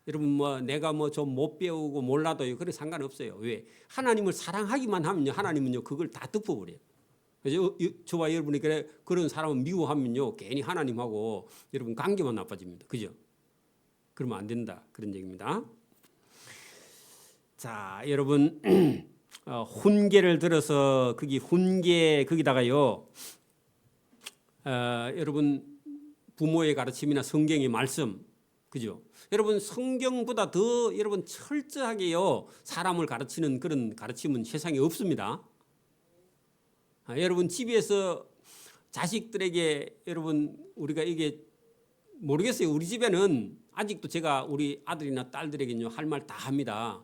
여러분 내가 좀 못 배우고 몰라도요 그래 상관없어요. 왜? 하나님을 사랑하기만 하면요 하나님은요 그걸 다 덮어버려요. 그래서 저와 여러분이 그런 사람을 미워하면요 괜히 하나님하고 여러분 관계만 나빠집니다. 그죠? 그러면 안 된다 그런 얘기입니다. 자, 여러분 훈계를 들어서 훈계 거기다가요 여러분 부모의 가르침이나 성경의 말씀 그죠? 여러분 성경보다 더 여러분 철저하게요 사람을 가르치는 그런 가르침은 세상에 없습니다. 여러분 집에서 자식들에게 여러분 우리가 이게 모르겠어요. 우리 집에는 아직도 제가 우리 아들이나 딸들에게는요 할 말 다 합니다.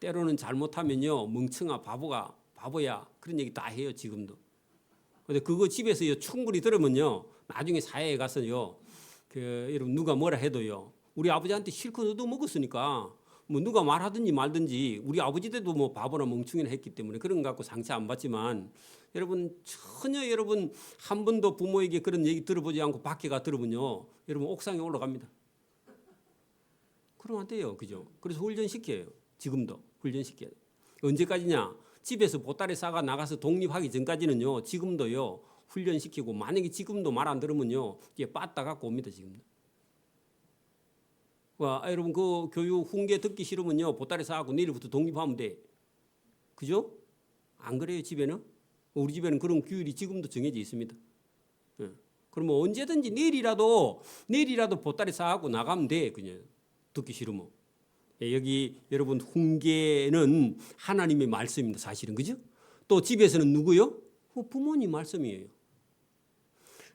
때로는 잘못하면요 멍청아 바보야 그런 얘기 다 해요 지금도. 근데 그거 집에서요 충분히 들으면요 나중에 사회에 가서요 여러분 누가 뭐라 해도요 우리 아버지한테 실컷 얻어먹었으니까 누가 말하든지 말든지 우리 아버지 때도 바보나 멍청이나 했기 때문에 그런 거 갖고 상처 안 받지만 여러분 전혀 여러분 한 번도 부모에게 그런 얘기 들어보지 않고 밖에 가 들으면요 여러분 옥상에 올라갑니다. 그러면 안 돼요. 그죠? 그래서 훈련시켜요. 지금도 훈련시켜요. 언제까지냐? 집에서 보따리 싸가 나가서 독립하기 전까지는요. 지금도요. 훈련시키고 만약에 지금도 말 안 들으면요. 이게 빠따 갖고 옵니다. 지금도. 여러분 그 교육 훈계 듣기 싫으면요. 보따리 싸갖고 내일부터 독립하면 돼. 그죠? 안 그래요 집에는? 우리 집에는 그런 규율이 지금도 정해져 있습니다. 그러면 언제든지 내일이라도 보따리 싸갖고 나가면 돼. 그냥 듣기 싫으면. 여기 여러분 훈계는 하나님의 말씀입니다. 사실은 그죠? 또 집에서는 누구요? 부모님 말씀이에요.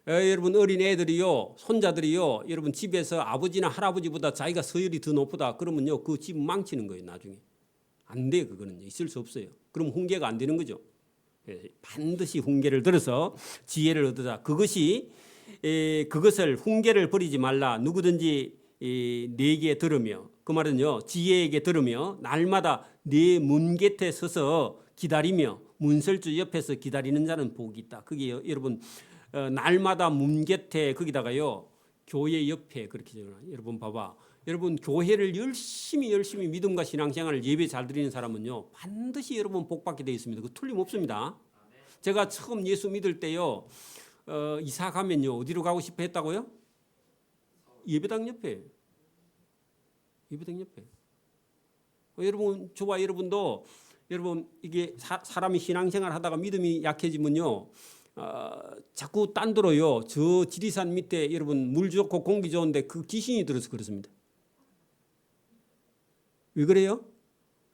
여러분 어린 애들이요, 손자들이요, 여러분 집에서 아버지나 할아버지보다 자기가 서열이 더 높다 그러면요 그 집 망치는 거예요 나중에. 안 돼 그거는 있을 수 없어요. 그럼 훈계가 안 되는 거죠. 반드시 훈계를 들어서 지혜를 얻으자. 그것을 훈계를 버리지 말라. 누구든지 네게 들으며 그 말은요 지혜에게 들으며 날마다 네 문 곁에 서서 기다리며 문설주 옆에서 기다리는 자는 복이 있다. 그게 여러분 날마다 문 곁에 거기다가요 교회 옆에 그렇게 되잖아요. 여러분 봐봐. 여러분 교회를 열심히 믿음과 신앙생활을 예배 잘 드리는 사람은요 반드시 여러분 복받게 되어 있습니다. 그 틀림없습니다. 제가 처음 예수 믿을 때요 이사 가면요 어디로 가고 싶어 했다고요? 예배당 옆에. 예배당 옆에. 여러분, 저와 여러분도 여러분 이게 사람이 신앙생활 하다가 믿음이 약해지면요, 자꾸 딴 데로요. 저 지리산 밑에 여러분 물 좋고 공기 좋은데 그 귀신이 들어서 그렇습니다. 왜 그래요?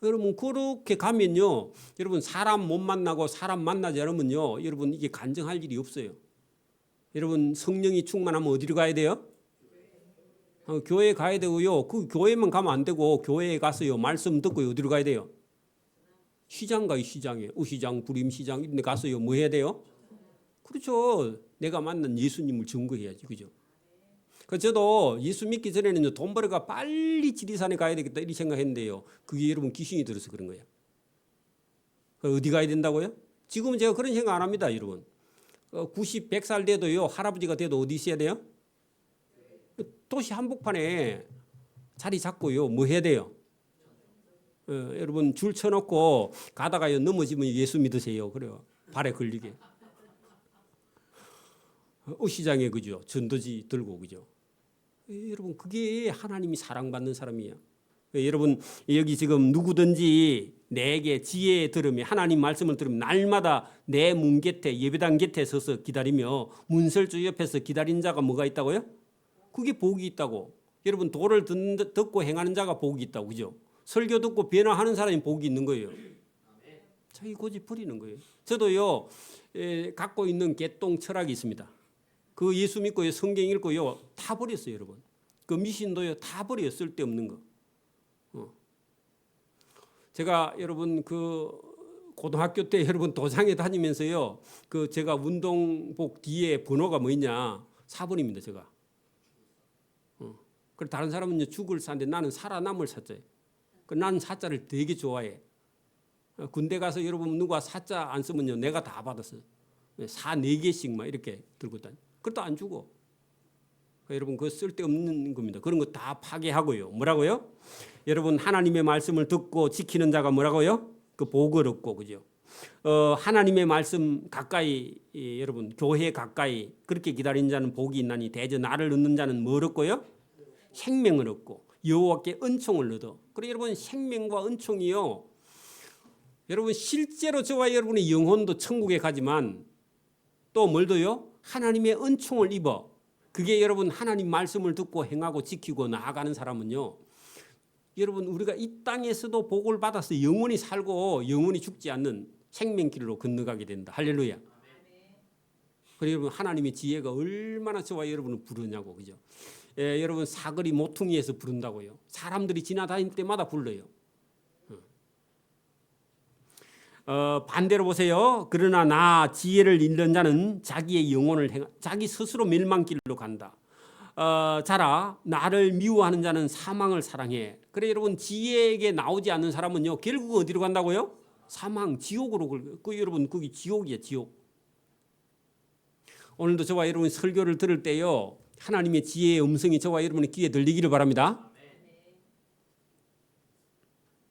여러분 그렇게 가면요, 여러분 사람 못 만나고 사람 만나지 않으면요, 여러분 이게 간증할 일이 없어요. 여러분 성령이 충만하면 어디로 가야 돼요? 교회에 가야 되고요. 그 교회만 가면 안 되고 교회에 가서요 말씀 듣고 어디로 가야 돼요? 시장 가요. 시장에 우시장, 부림시장 이런 데 가서요 뭐 해야 돼요? 그렇죠. 내가 만난 예수님을 증거해야지, 그죠? 그래서 저도 예수 믿기 전에는 돈 벌어가 빨리 지리산에 가야 되겠다 이렇게 생각했는데요. 그게 여러분 귀신이 들어서 그런 거예요. 어디 가야 된다고요? 지금은 제가 그런 생각 안 합니다, 여러분. 90, 100살 돼도요, 할아버지가 돼도 어디 있어야 돼요? 도시 한복판에 자리 잡고요, 뭐 해야 돼요? 여러분 줄 쳐놓고 가다가요 넘어지면 예수 믿으세요. 그래요. 발에 걸리게. 시장에 그죠? 전도지 들고 그죠? 여러분 그게 하나님이 사랑받는 사람이에요. 여러분 여기 지금 누구든지 내게 지혜 들으면 하나님 말씀을 들으면 날마다 내 문 곁에 예배당 곁에 서서 기다리며 문설주 옆에서 기다린 자가 뭐가 있다고요? 그게 복이 있다고. 여러분 도를 듣고 행하는 자가 복이 있다고, 그죠? 설교 듣고 변화하는 사람이 복이 있는 거예요. 자기 고집 부리는 거예요. 저도요 갖고 있는 개똥 철학이 있습니다. 그 예수 믿고요 성경 읽고요 다 버렸어요, 여러분. 그 미신도요 다 버려요, 쓸데없는 거. 제가 여러분 그 고등학교 때 여러분 도장에 다니면서요 그 제가 운동복 뒤에 번호가 뭐냐 4번입니다, 제가. 그리고 다른 사람은 죽을 사인데 나는 살아남을 사자예요. 나는 사자를 되게 좋아해. 군대 가서 여러분 누가 사자 안 쓰면요 내가 다 받았어요. 사 4개씩 막 이렇게 들고 다니. 그것도 안 주고. 여러분 그거 쓸데없는 겁니다. 그런 거 다 파괴하고요. 뭐라고요? 여러분 하나님의 말씀을 듣고 지키는 자가 뭐라고요? 그 복을 얻고, 그죠? 하나님의 말씀 가까이, 여러분 교회 가까이 그렇게 기다리는 자는 복이 있나니 대저 나를 얻는 자는 뭘 얻고요? 생명을 얻고 여호와께 은총을 얻어. 그리고 여러분 생명과 은총이요, 여러분 실제로 저와 여러분의 영혼도 천국에 가지만 또 뭘도요? 하나님의 은총을 입어. 그게 여러분 하나님 말씀을 듣고 행하고 지키고 나아가는 사람은요, 여러분 우리가 이 땅에서도 복을 받아서 영원히 살고 영원히 죽지 않는 생명길로 건너가게 된다. 할렐루야. 그리고 여러분 하나님의 지혜가 얼마나 저와 여러분을 부르냐고, 그죠? 여러분 사거리 모퉁이에서 부른다고요. 사람들이 지나다닐 때마다 불러요. 반대로 보세요. 그러나 나 지혜를 잃는 자는 자기의 영혼을 자기 스스로 멸망길로 간다. 자라 나를 미워하는 자는 사망을 사랑해. 그래 여러분 지혜에게 나오지 않는 사람은요 결국 어디로 간다고요? 사망, 지옥으로. 그 여러분 거기 지옥이에요, 지옥. 오늘도 저와 여러분 설교를 들을 때요 하나님의 지혜의 음성이 저와 여러분의 귀에 들리기를 바랍니다.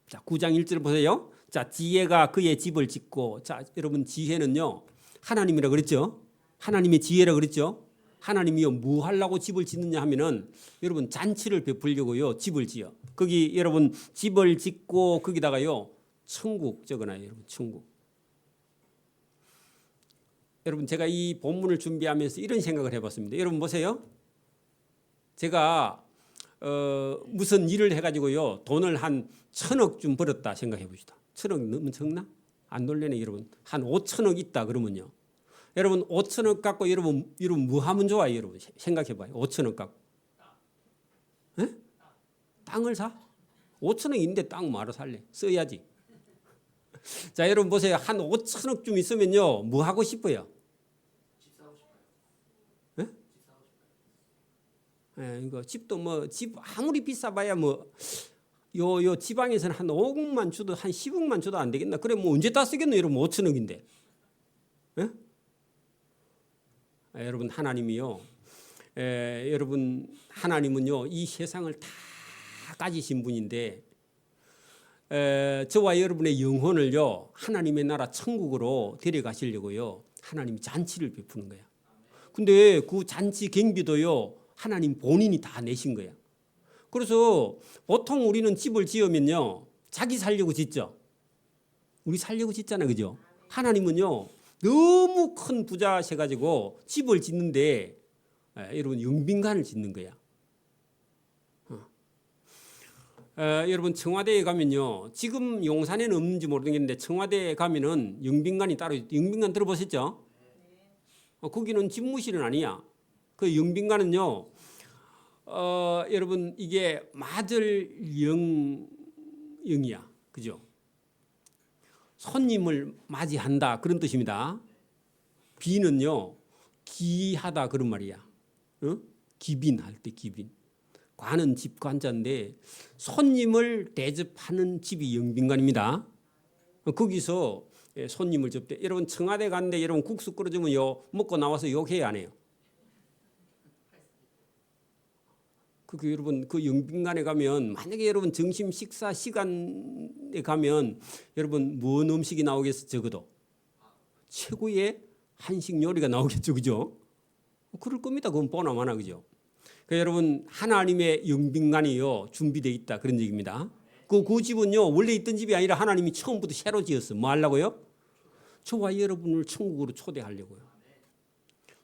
자, 9장 1절 보세요. 자, 지혜가 그의 집을 짓고, 자, 여러분 지혜는요 하나님이라 그랬죠. 하나님의 지혜라 그랬죠. 하나님이요 뭐 하려고 집을 짓느냐 하면은 여러분 잔치를 베풀려고요 집을 지어. 거기 여러분 집을 짓고 거기다가요 천국 적어놔요, 여러분. 천국. 여러분 제가 이 본문을 준비하면서 이런 생각을 해봤습니다. 여러분 보세요. 제가 무슨 일을 해가지고요 돈을 한 1,000억 좀 벌었다 생각해 봅시다. 1,000억 너무 적나? 안 놀래네, 여러분. 한 5,000억 있다 그러면요. 여러분 5,000억 갖고 여러분 뭐 하면 좋아요, 여러분? 생각해 봐요. 5,000억 갖고. 에? 땅을 사? 5,000억인데 땅 뭐하러 살래? 써야지. 자, 여러분 보세요. 한 5,000억 좀 있으면요 뭐 하고 싶어요? 집 사고 싶어요. 에? 집 사고 싶어요. 이거 집도 뭐 집 아무리 비싸봐야 뭐 요 지방에서는 한 5억만 줘도 한 10억만 줘도 안 되겠나? 그래 뭐 언제 다 쓰겠노, 여러분? 5,000억인데. 여러분 하나님이요. 여러분 하나님은요 이 세상을 다 가지신 분인데 저와 여러분의 영혼을요 하나님의 나라 천국으로 데려가시려고요 하나님이 잔치를 베푸는 거야. 근데 그 잔치 경비도요 하나님 본인이 다 내신 거야. 그래서 보통 우리는 집을 지으면요, 자기 살려고 짓죠. 우리 살려고 짓잖아요, 그죠? 하나님은요, 너무 큰 부자셔가지고 집을 짓는데 여러분 영빈관을 짓는 거야. 여러분 청와대에 가면요, 지금 용산에는 없는지 모르겠는데 청와대에 가면은 영빈관이 따로 있, 영빈관 들어보셨죠? 거기는 집무실은 아니야. 그 영빈관은요, 여러분 이게 맞을영이야, 그죠? 손님을 맞이한다 그런 뜻입니다. 비는요, 기하다 그런 말이야. 기빈할 때 기빈. 관은 집관자인데 손님을 대접하는 집이 영빈관입니다. 거기서 손님을 접대. 여러분 청와대 갔는데 여러분 국수 끓여주면 먹고 나와서 욕해야 안 해요. 여러분 그 영빈관에 가면 만약에 여러분 점심 식사 시간에 가면 여러분 뭔 음식이 나오겠어? 적어도 최고의 한식 요리가 나오겠죠, 그죠? 그럴 겁니다. 그건 뻔하마나, 그죠? 여러분 하나님의 영빈관이요 준비되어 있다 그런 얘기입니다. 그 집은요 원래 있던 집이 아니라 하나님이 처음부터 새로 지었어. 뭐 하려고요? 저와 여러분을 천국으로 초대하려고요.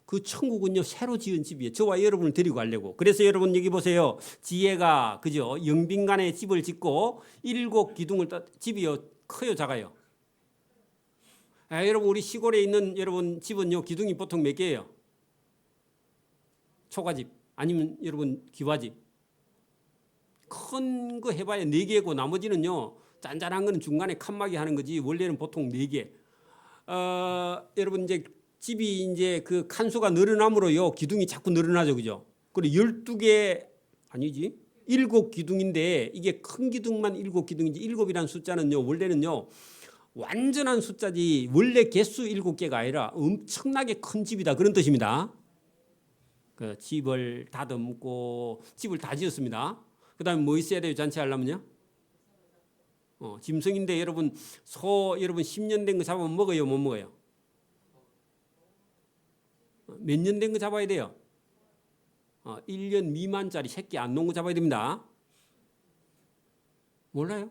그 천국은요 새로 지은 집이에요. 저와 여러분을 데리고 가려고. 그래서 여러분 여기 보세요. 지혜가 그죠? 영빈관에 집을 짓고 7 기둥을 집이요 커요 작아요? 여러분 우리 시골에 있는 여러분 집은요 기둥이 보통 몇 개예요? 초가집 아니면 여러분 기와집. 큰 거 해봐야 4개고 나머지는요 짠짠한 거는 중간에 칸막이 하는 거지 원래는 보통 4개. 여러분 이제 집이 이제 그 칸수가 늘어남으로요 기둥이 자꾸 늘어나죠, 그죠? 그리고 12개 아니지 7 기둥인데 이게 큰 기둥만 7 기둥인지 7이라는 숫자는요 원래는요 완전한 숫자지 원래 개수 7개가 아니라 엄청나게 큰 집이다 그런 뜻입니다. 그 집을 다듬고 집을 다 지었습니다. 그다음에 뭐 있어야 돼요? 잔치하려면요? 짐승인데 여러분 소 여러분 10년 된 거 잡으면 먹어요, 못 먹어요? 몇 년 된 거 잡아야 돼요? 1년 미만짜리 새끼 안 놓은 거 잡아야 됩니다. 몰라요?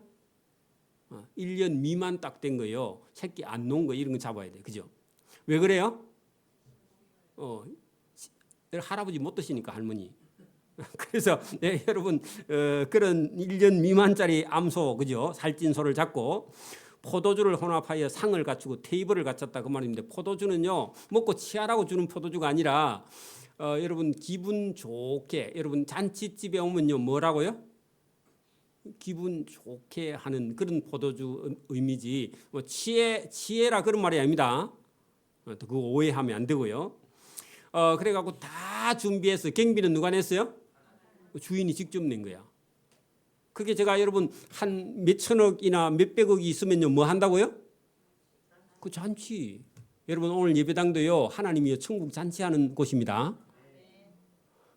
1년 미만 딱 된 거요. 새끼 안 놓은 거 이런 거 잡아야 돼. 그죠? 왜 그래요? 할아버지 못 드시니까 할머니. 그래서 여러분 그런 1년 미만짜리 암소 그죠? 살찐 소를 잡고 포도주를 혼합하여 상을 갖추고 테이블을 갖췄다 그 말인데 포도주는요 먹고 취하라고 주는 포도주가 아니라 여러분 기분 좋게 여러분 잔치집에 오면요 뭐라고요? 기분 좋게 하는 그런 포도주 의미지 뭐 치해라 그런 말이 아닙니다. 그거 오해하면 안 되고요. 그래갖고 다 준비해서 경비는 누가 냈어요? 주인이 직접 낸 거야. 그게 제가 여러분 한 몇천억이나 몇백억이 있으면요 뭐 한다고요? 그 잔치. 여러분 오늘 예배당도요 하나님이 천국 잔치하는 곳입니다.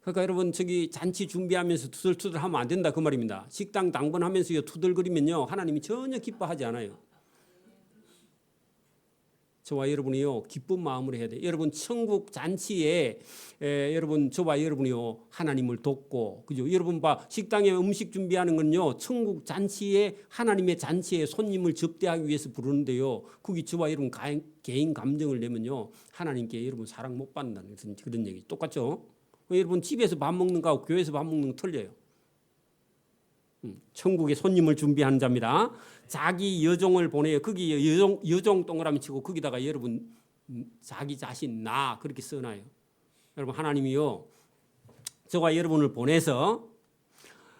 그러니까 여러분 저기 잔치 준비하면서 투덜투덜 하면 안 된다 그 말입니다. 식당 당번하면서 투덜거리면요 하나님이 전혀 기뻐하지 않아요. 저와 여러분이요 기쁜 마음으로 해야 돼. 여러분 천국 잔치에 여러분 저와 여러분이요 하나님을 돕고 그죠? 여러분 봐 식당에 음식 준비하는 건요 천국 잔치에 하나님의 잔치에 손님을 접대하기 위해서 부르는데요. 거기 저와 여러분 개인 감정을 내면요 하나님께 여러분 사랑 못 받는다는 그런 얘기 똑같죠? 여러분 집에서 밥 먹는 거하고 교회에서 밥 먹는 거 틀려요. 천국에 손님을 준비하는 자입니다. 자기 여종을 보내요. 거기 여종 동그라미 치고 거기다가 여러분 자기 자신 나 그렇게 써놔요. 여러분 하나님이요 저와 여러분을 보내서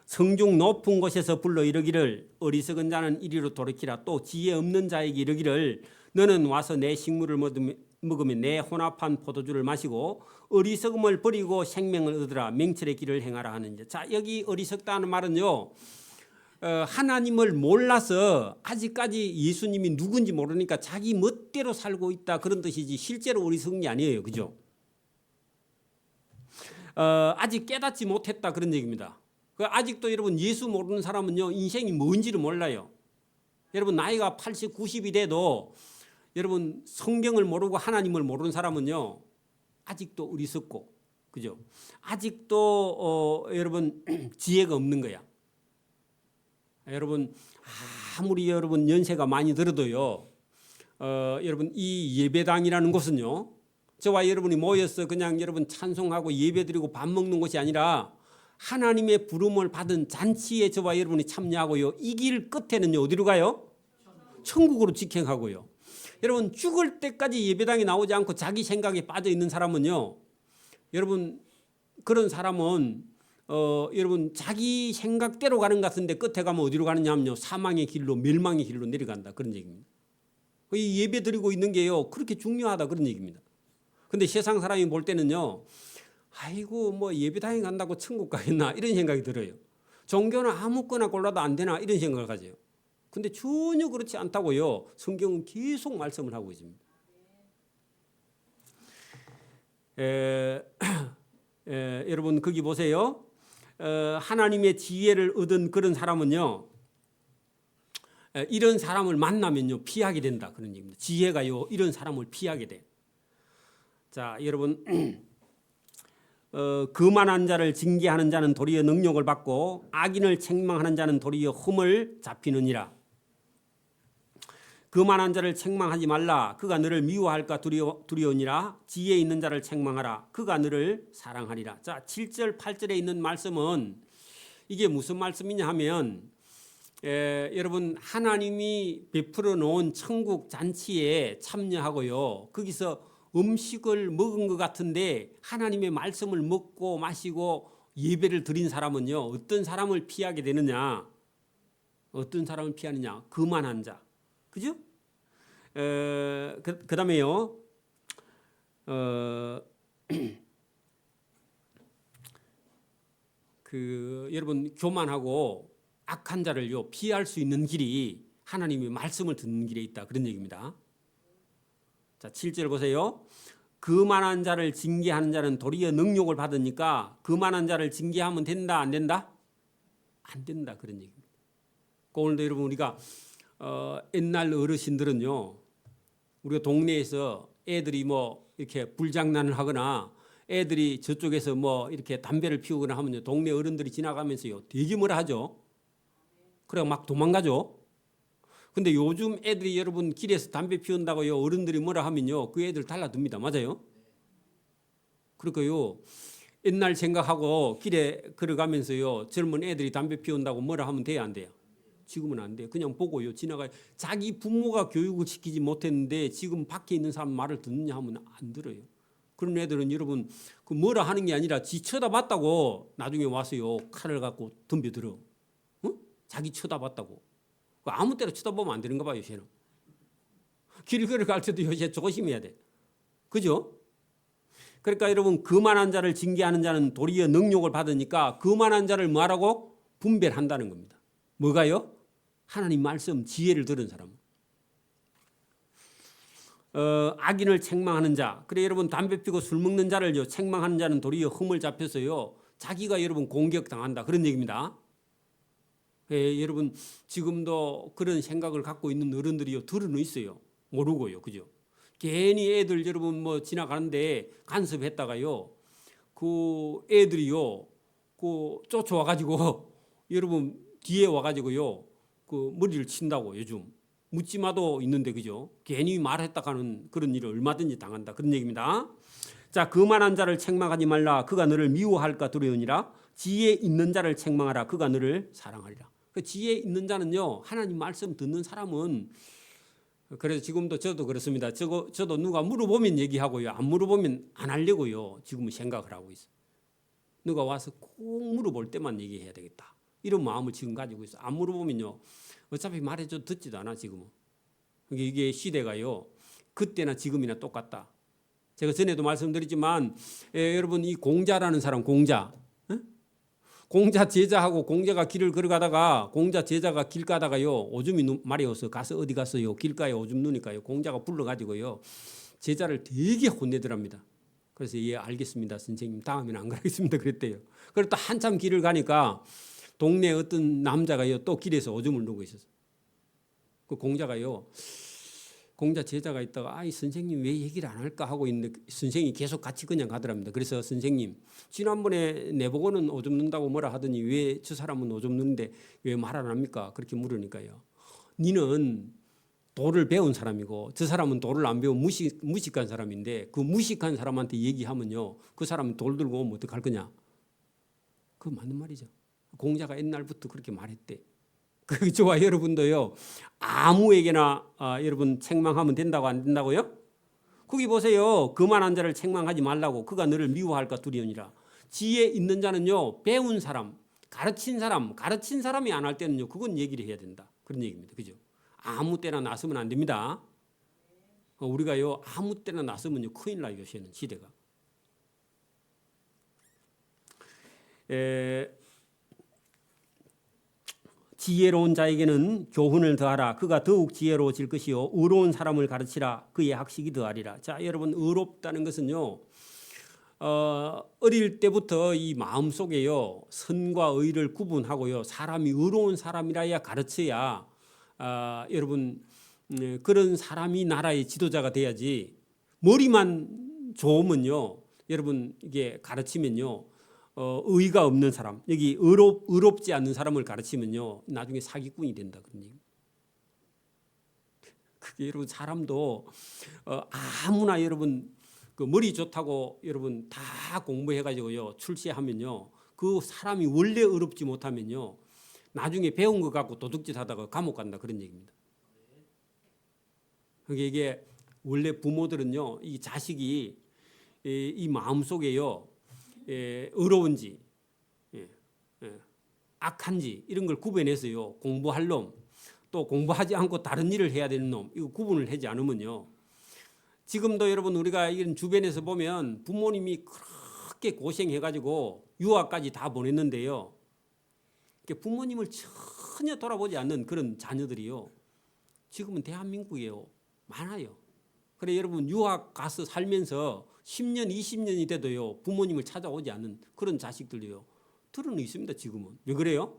성중 높은 곳에서 불러 이르기를 어리석은 자는 이리로 돌이키라 또 지혜 없는 자에게 이르기를 너는 와서 내 식물을 먹으면 내 혼합한 포도주를 마시고 어리석음을 버리고 생명을 얻으라 명철의 길을 행하라 하는지. 자 여기 어리석다는 말은요 하나님을 몰라서 아직까지 예수님이 누군지 모르니까 자기 멋대로 살고 있다 그런 뜻이지 실제로 어리석은 게 아니에요. 그죠? 아직 깨닫지 못했다 그런 얘기입니다. 아직도 여러분 예수 모르는 사람은요 인생이 뭔지를 몰라요. 여러분 나이가 80, 90이 돼도 여러분 성경을 모르고 하나님을 모르는 사람은요 아직도 어리석고 그죠? 아직도 여러분 지혜가 없는 거야. 여러분 아무리 여러분 연세가 많이 들어도요. 여러분 이 예배당이라는 곳은요. 저와 여러분이 모여서 그냥 여러분 찬송하고 예배드리고 밥 먹는 곳이 아니라 하나님의 부름을 받은 잔치에 저와 여러분이 참여하고요. 이 길 끝에는요. 어디로 가요? 천국으로 직행하고요. 여러분 죽을 때까지 예배당에 나오지 않고 자기 생각에 빠져 있는 사람은요. 여러분 그런 사람은 여러분 자기 생각대로 가는 것 같은데 끝에 가면 어디로 가느냐 하면요. 사망의 길로 멸망의 길로 내려간다. 그런 얘기입니다. 이 예배 드리고 있는 게요. 그렇게 중요하다. 그런 얘기입니다. 근데 세상 사람이 볼 때는요. 아이고 뭐 예배당에 간다고 천국 가겠나 이런 생각이 들어요. 종교는 아무거나 골라도 안 되나 이런 생각을 가져요. 근데 전혀 그렇지 않다고요. 성경은 계속 말씀을 하고 있습니다. 여러분 거기 보세요. 하나님의 지혜를 얻은 그런 사람은요. 이런 사람을 만나면요 피하게 된다 그런 얘기입니다. 지혜가요 이런 사람을 피하게 돼. 자 여러분 거만한 자를 징계하는 자는 도리어 능력을 받고 악인을 책망하는 자는 도리어 흠을 잡히느니라. 거만한 자를 책망하지 말라. 그가 너를 미워할까 두려우니라. 지혜 있는 자를 책망하라. 그가 너를 사랑하리라. 자 7절 8절에 있는 말씀은 이게 무슨 말씀이냐 하면 여러분 하나님이 베풀어 놓은 천국 잔치에 참여하고요. 거기서 음식을 먹은 것 같은데 하나님의 말씀을 먹고 마시고 예배를 드린 사람은요. 어떤 사람을 피하게 되느냐. 어떤 사람을 피하느냐. 거만한 자. 그죠? 그 다음에요. 여러분 교만하고 악한 자를요 피할 수 있는 길이 하나님의 말씀을 듣는 길에 있다. 그런 얘기입니다. 자, 7절 보세요. 거만한 자를 징계하는 자는 도리어 능력을 받으니까 거만한 자를 징계하면 된다 안 된다? 안 된다 그런 얘기입니다. 오늘도 여러분 우리가 옛날 어르신들은요. 우리가 동네에서 애들이 뭐 이렇게 불장난을 하거나 애들이 저쪽에서 뭐 이렇게 담배를 피우거나 하면요. 동네 어른들이 지나가면서요. 되게 뭐라 하죠. 그래 막 도망가죠. 근데 요즘 애들이 여러분 길에서 담배 피운다고요. 어른들이 뭐라 하면요. 그 애들 달라듭니다. 맞아요? 그러니까요. 옛날 생각하고 길에 걸어가면서요. 젊은 애들이 담배 피운다고 뭐라 하면 돼요? 안 돼요? 지금은 안 돼요. 그냥 보고요. 지나가요. 자기 부모가 교육을 시키지 못했는데 지금 밖에 있는 사람 말을 듣느냐 하면 안 들어요. 그런 애들은 여러분 그 뭐라 하는 게 아니라 지 쳐다봤다고 나중에 와서요. 칼을 갖고 덤벼들어. 어? 자기 쳐다봤다고. 아무 때나 쳐다보면 안 되는가 봐요. 쟤는. 길 걸어갈 때도 요새 조심해야 돼. 그죠? 그러니까 여러분 거만한 자를 징계하는 자는 도리어 능력을 받으니까 거만한 자를 뭐하라고? 분별한다는 겁니다. 뭐가요? 하나님 말씀 지혜를 들은 사람. 악인을 책망하는 자. 그래 여러분 담배 피고 술 먹는 자를요 책망하는 자는 도리어 흠을 잡혀서요 자기가 여러분 공격당한다 그런 얘기입니다. 여러분 지금도 그런 생각을 갖고 있는 어른들이요 들어는 있어요. 모르고요. 그죠? 괜히 애들 여러분 뭐 지나가는데 간섭했다가요. 그 애들이요. 그 쫓아와 가지고 여러분 뒤에 와 가지고요. 그 머리를 친다고 요즘 묻지마도 있는데 그죠? 괜히 말했다 가는 그런 일을 얼마든지 당한다. 그런 얘기입니다. 자, 거만한 자를 책망하지 말라. 그가 너를 미워할까 두려우니라. 지혜 있는 자를 책망하라. 그가 너를 사랑하리라. 그 지혜 있는 자는요. 하나님 말씀 듣는 사람은 그래서 지금도 저도 그렇습니다. 저도 누가 물어보면 얘기하고요. 안 물어보면 안 하려고요. 지금은 생각을 하고 있어요. 누가 와서 꼭 물어볼 때만 얘기해야 되겠다. 이런 마음을 지금 가지고 있어요. 안 물어보면요. 어차피 말해줘도 듣지도 않아 지금은. 이게 시대가요. 그때나 지금이나 똑같다. 제가 전에도 말씀드렸지만 여러분 이 공자라는 사람 공자. 공자 제자하고 공자가 길을 걸어가다가 공자 제자가 길 가다가요. 오줌이 말이 없어. 가서 어디 갔어요. 길가에 오줌 누니까요. 공자가 불러가지고요. 제자를 되게 혼내더랍니다. 그래서 예 알겠습니다. 선생님 다음에는 안 그러겠습니다. 그랬대요. 그리고 또 한참 길을 가니까 동네 어떤 남자가요. 또 길에서 오줌을 누고 있었어요. 그 공자가요. 공자 제자가 있다가 아이 선생님 왜 얘기를 안 할까 하고 있는데 선생님이 계속 같이 그냥 가더랍니다. 그래서 선생님 지난번에 내보고는 오줌 눈다고 뭐라 하더니 왜 저 사람은 오줌 누는데 왜 말 안 합니까? 그렇게 물으니까요. 니는 도를 배운 사람이고 저 사람은 도를 안 배운 무식한 사람인데 그 무식한 사람한테 얘기하면요. 그 사람은 돌 들고 오면 어떡할 거냐? 그거 맞는 말이죠. 공자가 옛날부터 그렇게 말했대. 저와 여러분도요. 아무에게나 여러분 책망하면 된다고 안 된다고요? 거기 보세요. 그만한 자를 책망하지 말라고 그가 너를 미워할까 두려우니라. 지혜 있는 자는요. 배운 사람, 가르친 사람이 안 할 때는요. 그건 얘기를 해야 된다. 그런 얘기입니다. 그죠? 아무 때나 나서면 안 됩니다. 우리가요. 아무 때나 나서면요. 큰일 나요. 요새는 시대가. 지혜로운 자에게는 교훈을 더하라. 그가 더욱 지혜로워질 것이요. 의로운 사람을 가르치라. 그의 학식이 더하리라. 자, 여러분 의롭다는 것은요. 어릴 때부터 이 마음속에요. 선과 의를 구분하고요. 사람이 의로운 사람이라야 가르쳐야 여러분 그런 사람이 나라의 지도자가 돼야지. 머리만 좋으면요. 여러분 이게 가르치면요. 의가 없는 사람, 여기 의롭지 않는 사람을 가르치면요, 나중에 사기꾼이 된다 그런 얘기. 그게 여러분 사람도 아무나 여러분 그 머리 좋다고 여러분 다 공부해가지고요 출세하면요, 그 사람이 원래 의롭지 못하면요, 나중에 배운 거 갖고 도둑질하다가 감옥 간다 그런 얘기입니다. 그게 이게 원래 부모들은요, 이 자식이 이 마음 속에요. 의로운지 악한지 이런 걸 구분해서요. 공부할 놈, 또 공부하지 않고 다른 일을 해야 되는 놈, 이거 구분을 하지 않으면요. 지금도 여러분 우리가 이런 주변에서 보면 부모님이 그렇게 고생해가지고 유학까지 다 보냈는데요. 부모님을 전혀 돌아보지 않는 그런 자녀들이요. 지금은 대한민국이에요. 많아요. 그래 여러분 유학 가서 살면서 10년, 20년이 돼도요. 부모님을 찾아오지 않는 그런 자식들이요. 들은 있습니다. 지금은. 왜 그래요?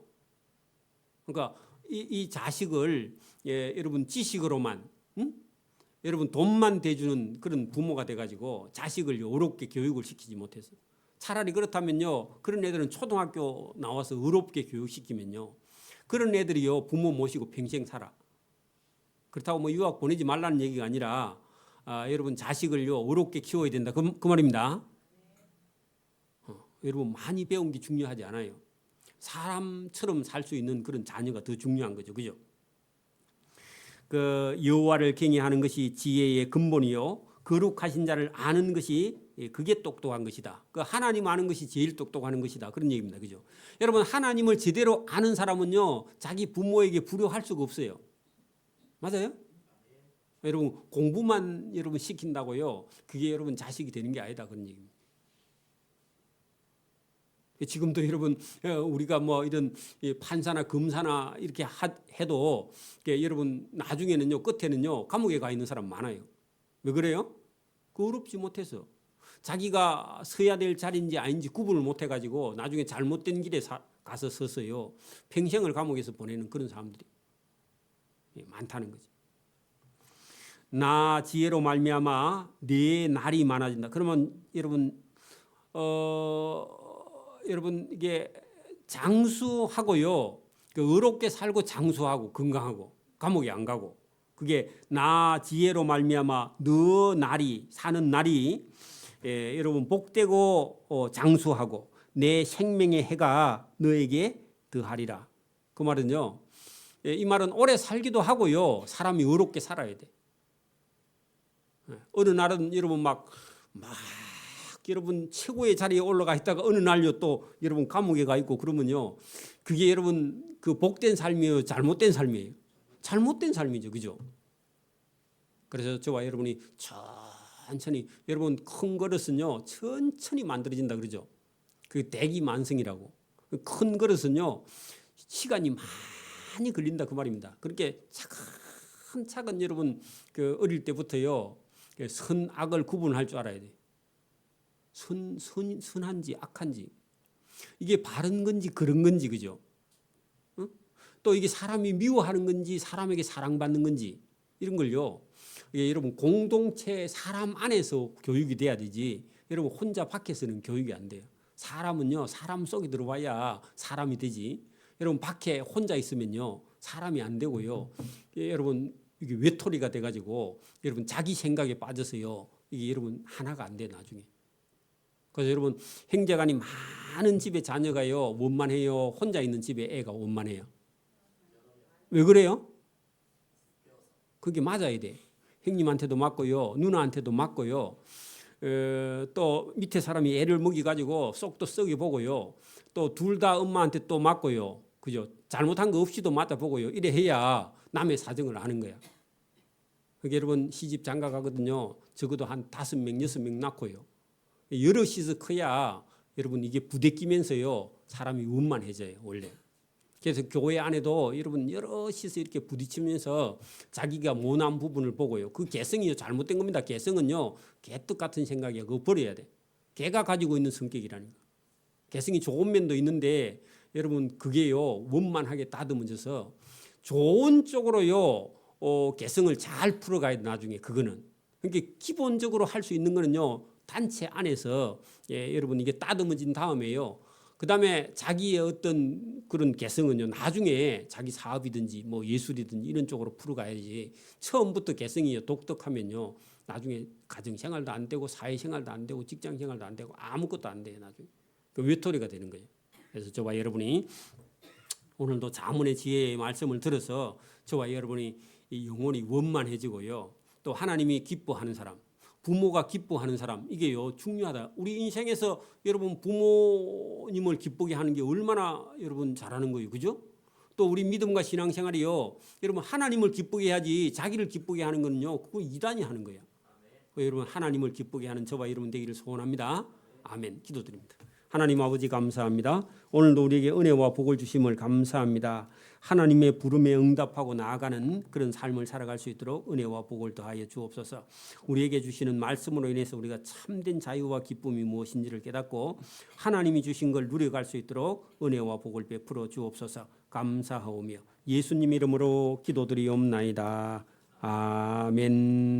그러니까 이 자식을 여러분 지식으로만 여러분 돈만 대주는 그런 부모가 돼가지고 자식을 어렵게 교육을 시키지 못해서. 차라리 그렇다면요. 그런 애들은 초등학교 나와서 어렵게 교육시키면요. 그런 애들이요. 부모 모시고 평생 살아. 그렇다고 뭐 유학 보내지 말라는 얘기가 아니라 여러분 자식을요 어렵게 키워야 된다 그 말입니다. 여러분 많이 배운 게 중요하지 않아요. 사람처럼 살 수 있는 그런 자녀가 더 중요한 거죠, 그죠? 그 여호와를 경외하는 것이 지혜의 근본이요, 거룩하신 자를 아는 것이 그게 똑똑한 것이다. 그 하나님 아는 것이 제일 똑똑한 것이다. 그런 얘기입니다, 그죠? 여러분 하나님을 제대로 아는 사람은요 자기 부모에게 불효할 수가 없어요. 맞아요? 여러분 공부만 여러분 시킨다고요. 그게 여러분 자식이 되는 게 아니다 그런 얘기입니다. 지금도 여러분 우리가 뭐 이런 판사나 검사나 이렇게 해도 여러분 나중에는요 끝에는요 감옥에 가 있는 사람 많아요. 왜 그래요? 그 어렵지 못해서 자기가 서야 될 자리인지 아닌지 구분을 못 해가지고 나중에 잘못된 길에 가서 서서요 평생을 감옥에서 보내는 그런 사람들이 많다는 거죠. 나 지혜로 말미암아 네 날이 많아진다. 그러면 여러분 여러분 이게 장수하고요. 그 의롭게 살고 장수하고 건강하고 감옥에 안 가고 그게 나 지혜로 말미암아 너 날이 사는 날이 여러분 복되고 장수하고 내 생명의 해가 너에게 더하리라. 그 말은요. 이 말은 오래 살기도 하고요. 사람이 의롭게 살아야 돼. 어느 날은 여러분 막 여러분 최고의 자리에 올라가 있다가 어느 날요 또 여러분 감옥에 가 있고 그러면요 그게 여러분 그 복된 삶이에요, 잘못된 삶이에요? 잘못된 삶이죠, 그죠? 그래서 저와 여러분이 천천히 여러분 큰 그릇은요 천천히 만들어진다 그러죠. 그 대기만성이라고. 큰 그릇은요 시간이 많이 걸린다 그 말입니다. 그렇게 차근차근 여러분 그 어릴 때부터요 선악을 구분할 줄 알아야 돼. 선한지 악한지 이게 바른 건지 그런 건지 그죠? 또 이게 사람이 미워하는 건지 사람에게 사랑받는 건지 이런 걸요 이게 여러분 공동체 사람 안에서 교육이 돼야 되지 여러분 혼자 밖에서는 교육이 안 돼요. 사람은요 사람 속에 들어와야 사람이 되지. 여러분 밖에 혼자 있으면요 사람이 안 되고요. 여러분 이게 외톨이가 돼가지고 여러분 자기 생각에 빠져서요 이게 여러분 하나가 안 돼 나중에. 그래서 여러분 형제간이 많은 집에 자녀가요 원만해요. 혼자 있는 집에 애가 원만해요. 왜 그래요? 그게 맞아야 돼. 형님한테도 맞고요, 누나한테도 맞고요. 또 밑에 사람이 애를 먹여가지고 쏙도 썩여 보고요. 또 둘 다 엄마한테 또 맞고요. 그죠? 잘못한 거 없이도 맞아 보고요. 이래 해야 남의 사정을 아는 거야. 그게 여러분 시집 장가 가거든요. 적어도 한 5명, 6명 낳고요. 여럿이서 커야 여러분 이게 부대끼면서요 사람이 원만해져요 원래. 그래서 교회 안에도 여러분 여럿이서 이렇게 부딪히면서 자기가 모난 부분을 보고요. 그 개성이 잘못된 겁니다. 개성은요 개떡 같은 생각이야. 그거 버려야 돼. 개가 가지고 있는 성격이라니까. 개성이 좋은 면도 있는데 여러분 그게요 원만하게 다듬어져서 좋은 쪽으로요 개성을 잘 풀어가야 돼 나중에. 그거는 그러니까 기본적으로 할 수 있는 거는요 단체 안에서 여러분 이게 다듬어진 다음에요. 그 다음에 자기의 어떤 그런 개성은요 나중에 자기 사업이든지 뭐 예술이든지 이런 쪽으로 풀어가야지. 처음부터 개성이 독특하면요 나중에 가정생활도 안 되고 사회생활도 안 되고 직장생활도 안 되고 아무것도 안 돼요 나중에. 그 외톨이가 되는 거예요. 그래서 저와 여러분이 오늘도 자문의 지혜의 말씀을 들어서 저와 여러분이 영혼이 원만해지고요. 또 하나님이 기뻐하는 사람, 부모가 기뻐하는 사람, 이게요 중요하다. 우리 인생에서 여러분 부모님을 기쁘게 하는 게 얼마나 여러분 잘하는 거예요, 그죠? 또 우리 믿음과 신앙생활이요 여러분 하나님을 기쁘게 해야지 자기를 기쁘게 하는 거는요 그거 이단이 하는 거예요. 여러분 하나님을 기쁘게 하는 저와 여러분 되기를 소원합니다. 아멘. 기도드립니다. 하나님 아버지 감사합니다. 오늘도 우리에게 은혜와 복을 주심을 감사합니다. 하나님의 부름에 응답하고 나아가는 그런 삶을 살아갈 수 있도록 은혜와 복을 더하여 주옵소서. 우리에게 주시는 말씀으로 인해서 우리가 참된 자유와 기쁨이 무엇인지를 깨닫고 하나님이 주신 걸 누려갈 수 있도록 은혜와 복을 베풀어 주옵소서. 감사하오며 예수님 이름으로 기도드리옵나이다. 아멘.